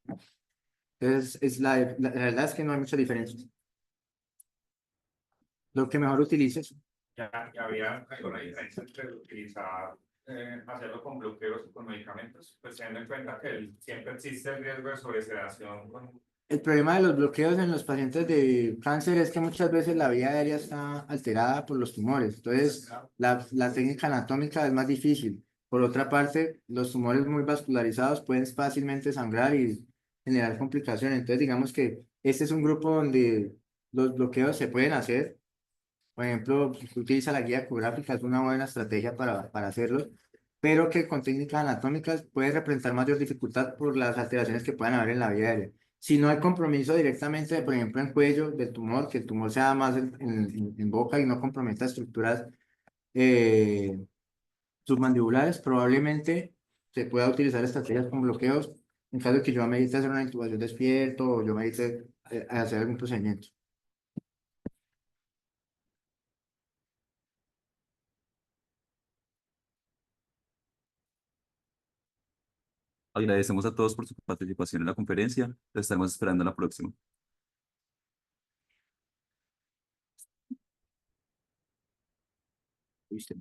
Entonces, la verdad es que no hay mucha diferencia. Lo que mejor utilices. Ya había alguna diferencia entre utilizar hacerlo con bloqueos o con medicamentos, pues teniendo en cuenta que siempre existe el riesgo de sobresedación con El problema de los bloqueos en los pacientes de cáncer es que muchas veces la vía aérea está alterada por los tumores. Entonces, la técnica anatómica es más difícil. Por otra parte, los tumores muy vascularizados pueden fácilmente sangrar y generar complicaciones. Entonces, digamos que este es un grupo donde los bloqueos se pueden hacer. Por ejemplo, si usted utiliza la guía ecográfica, es una buena estrategia para hacerlo, pero que con técnicas anatómicas puede representar mayor dificultad por las alteraciones que puedan haber en la vía aérea. Si no hay compromiso directamente, por ejemplo, en cuello del tumor, que el tumor sea más en boca y no comprometa estructuras eh, submandibulares, probablemente se pueda utilizar estrategias con bloqueos en caso de que yo medite hacer una intubación despierto o yo medite hacer algún procedimiento. Agradecemos a todos por su participación en la conferencia. Los estaremos esperando en la próxima. ¿Viste?